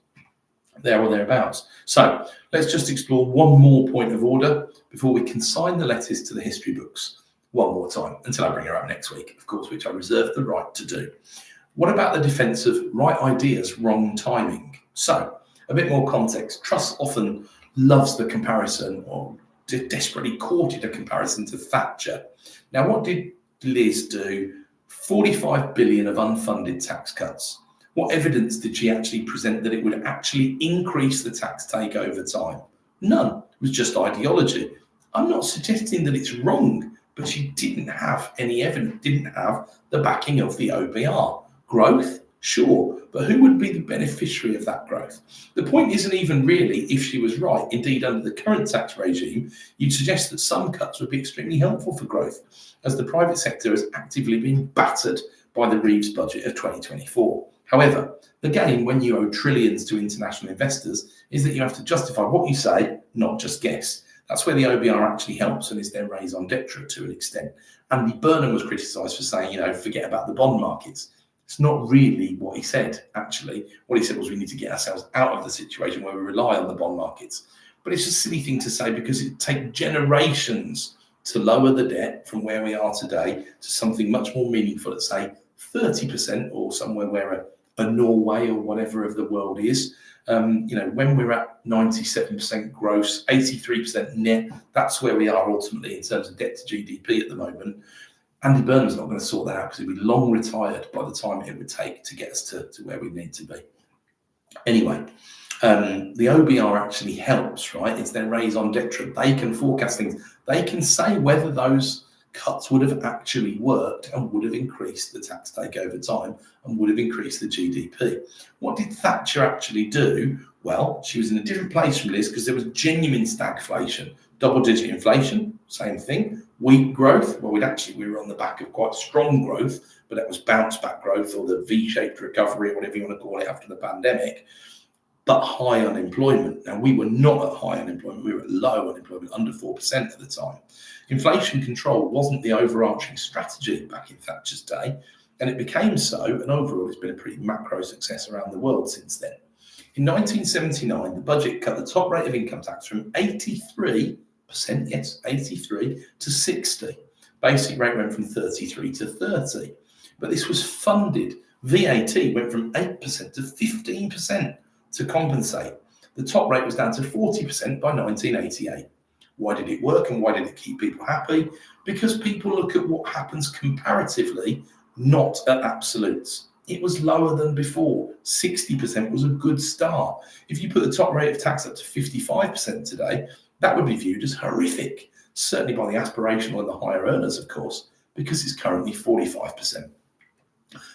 there or thereabouts. So let's just explore one more point of order before we consign the letters to the history books one more time, until I bring her up next week, of course, which I reserve the right to do. What about the defence of right ideas, wrong timing? So, a bit more context. Truss often loves the comparison, or desperately courted a comparison to Thatcher. Now, what did Liz do? 45 billion of unfunded tax cuts. What evidence did she actually present that it would actually increase the tax take over time? None. It was just ideology. I'm not suggesting that it's wrong, but she didn't have any evidence, didn't have the backing of the OBR. Growth? Sure, but who would be the beneficiary of that growth? The point isn't even really if she was right. Indeed, under the current tax regime, you'd suggest that some cuts would be extremely helpful for growth, as the private sector has actively been battered by the Reeves budget of 2024. However, the game when you owe trillions to international investors is that you have to justify what you say, not just guess. That's where the OBR actually helps and is their raison d'etre to an extent. Andy Burnham was criticised for saying, forget about the bond markets. It's not really what he said, actually. What he said was we need to get ourselves out of the situation where we rely on the bond markets. But it's a silly thing to say because it takes generations to lower the debt from where we are today to something much more meaningful at, say, 30% or somewhere where a Norway or whatever of the world is. When we're at 97% gross, 83% net, that's where we are ultimately in terms of debt to GDP at the moment. Andy Burnham's not going to sort that out because he'll be long retired by the time it would take to get us to where we need to be. Anyway, the OBR actually helps, right? It's their raison d'etre. They can forecast things. They can say whether those cuts would have actually worked and would have increased the tax take over time and would have increased the GDP. What did Thatcher actually do? Well, she was in a different place from Liz because there was genuine stagflation, double-digit inflation, same thing. Weak growth, well, we were on the back of quite strong growth, but that was bounce-back growth or the V-shaped recovery or whatever you want to call it after the pandemic. But high unemployment. Now, we were not at high unemployment. We were at low unemployment, under 4% at the time. Inflation control wasn't the overarching strategy back in Thatcher's day, and it became so, and overall it's been a pretty macro success around the world since then. In 1979, the budget cut the top rate of income tax from 83%, yes, 83 to 60. Basic rate went from 33 to 30. But this was funded. VAT went from 8% to 15%. To compensate. The top rate was down to 40% by 1988. Why did it work and why did it keep people happy? Because people look at what happens comparatively, not at absolutes. It was lower than before. 60% was a good start. If you put the top rate of tax up to 55% today, that would be viewed as horrific, certainly by the aspirational and the higher earners, of course, because it's currently 45%.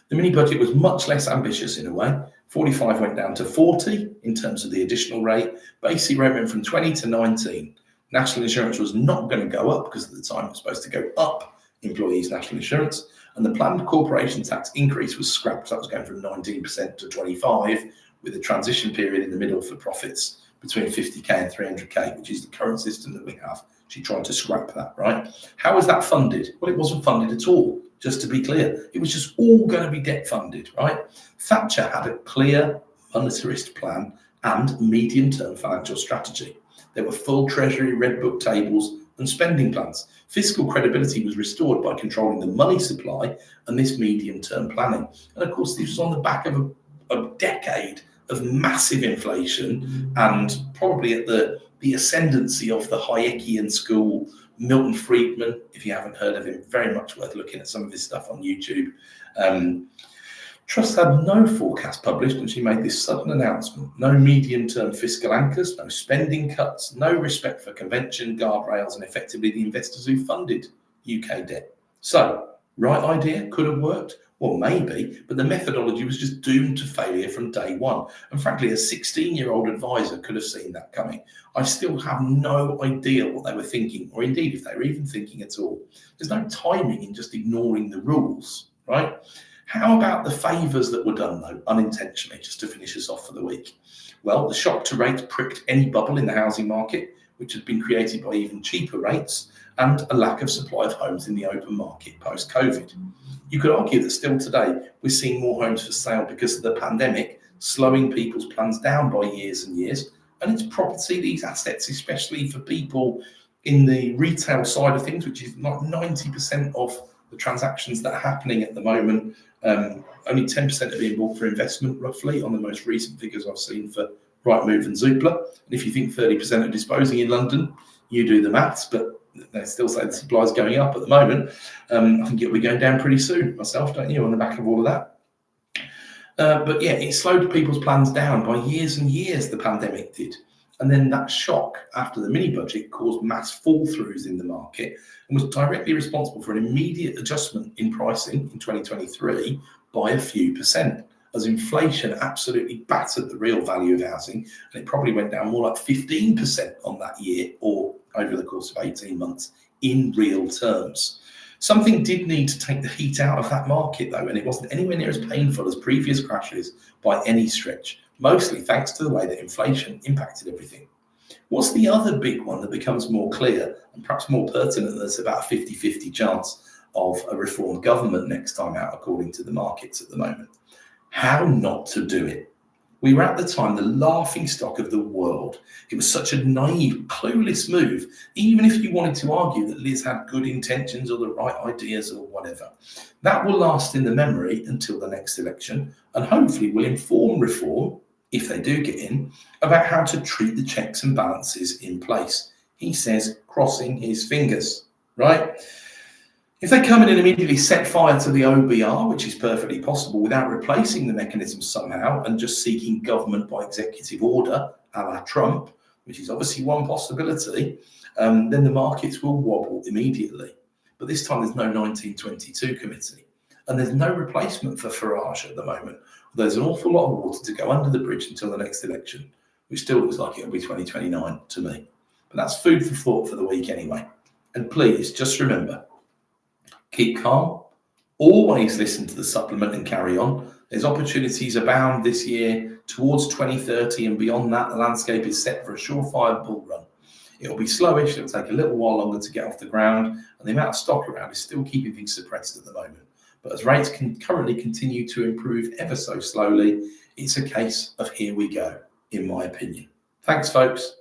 The mini budget was much less ambitious in a way. 45 went down to 40 in terms of the additional rate. Basic rate went from 20 to 19. National insurance was not going to go up because at the time it was supposed to go up, employees' national insurance. And the planned corporation tax increase was scrapped. That was going from 19% to 25%, with a transition period in the middle for profits between 50k and 300k, which is the current system that we have. She tried to scrap that, right? How was that funded? Well, it wasn't funded at all. Just to be clear, it was just all going to be debt funded, right? Thatcher had a clear monetarist plan and medium-term financial strategy. There were full treasury red book tables and spending plans. Fiscal credibility was restored by controlling the money supply and this medium-term planning. And of course, this was on the back of a decade of massive inflation and probably at the the ascendancy of the Hayekian school, Milton Friedman, if you haven't heard of him, very much worth looking at some of his stuff on YouTube. Truss had no forecast published and she made this sudden announcement. No medium-term fiscal anchors, no spending cuts, no respect for convention, guardrails, and effectively the investors who funded UK debt. So, right idea, could have worked. Well, maybe, but the methodology was just doomed to failure from day one. And frankly, a 16-year-old advisor could have seen that coming. I still have no idea what they were thinking, or indeed if they were even thinking at all. There's no timing in just ignoring the rules, right? How about the favours that were done, though, unintentionally, just to finish us off for the week? Well, the shock to rates pricked any bubble in the housing market, which had been created by even cheaper rates and a lack of supply of homes in the open market post-COVID. You could argue that still today, we're seeing more homes for sale because of the pandemic, slowing people's plans down by years and years. And it's property, these assets, especially for people in the retail side of things, which is like 90% of the transactions that are happening at the moment. Only 10% are being bought for investment, roughly, on the most recent figures I've seen for Rightmove and Zoopla. And if you think 30% are disposing in London, you do the maths, but they still say the supply is going up at the moment. I think it'll be going down pretty soon myself, don't you, on the back of all of that. But yeah, it slowed people's plans down by years and years, the pandemic did. And then that shock after the mini budget caused mass fall throughs in the market and was directly responsible for an immediate adjustment in pricing in 2023 by a few percent, as inflation absolutely battered the real value of housing, and it probably went down more like 15% on that year or over the course of 18 months in real terms. Something did need to take the heat out of that market, though, and it wasn't anywhere near as painful as previous crashes by any stretch, mostly thanks to the way that inflation impacted everything. What's the other big one that becomes more clear and perhaps more pertinent? There's about a 50-50 chance of a reformed government next time out, according to the markets at the moment. How not to do it. We were at the time the laughing stock of the world. It was such a naive, clueless move, even if you wanted to argue that Liz had good intentions or the right ideas or whatever. That will last in the memory until the next election and hopefully will inform reform, if they do get in, about how to treat the checks and balances in place. He says, crossing his fingers, right? If they come in and immediately set fire to the OBR, which is perfectly possible without replacing the mechanism somehow and just seeking government by executive order, a la Trump, which is obviously one possibility, then the markets will wobble immediately. But this time there's no 1922 committee and there's no replacement for Farage at the moment. There's an awful lot of water to go under the bridge until the next election, which still looks like it'll be 2029 to me. But that's food for thought for the week anyway. And please just remember, keep calm, always listen to the supplement and carry on. There's opportunities abound this year towards 2030 and beyond that. The landscape is set for a surefire bull run. It'll be slowish, it'll take a little while longer to get off the ground, and the amount of stock around is still keeping things suppressed at the moment. But as rates can currently continue to improve ever so slowly, it's a case of here we go, in my opinion. Thanks, folks.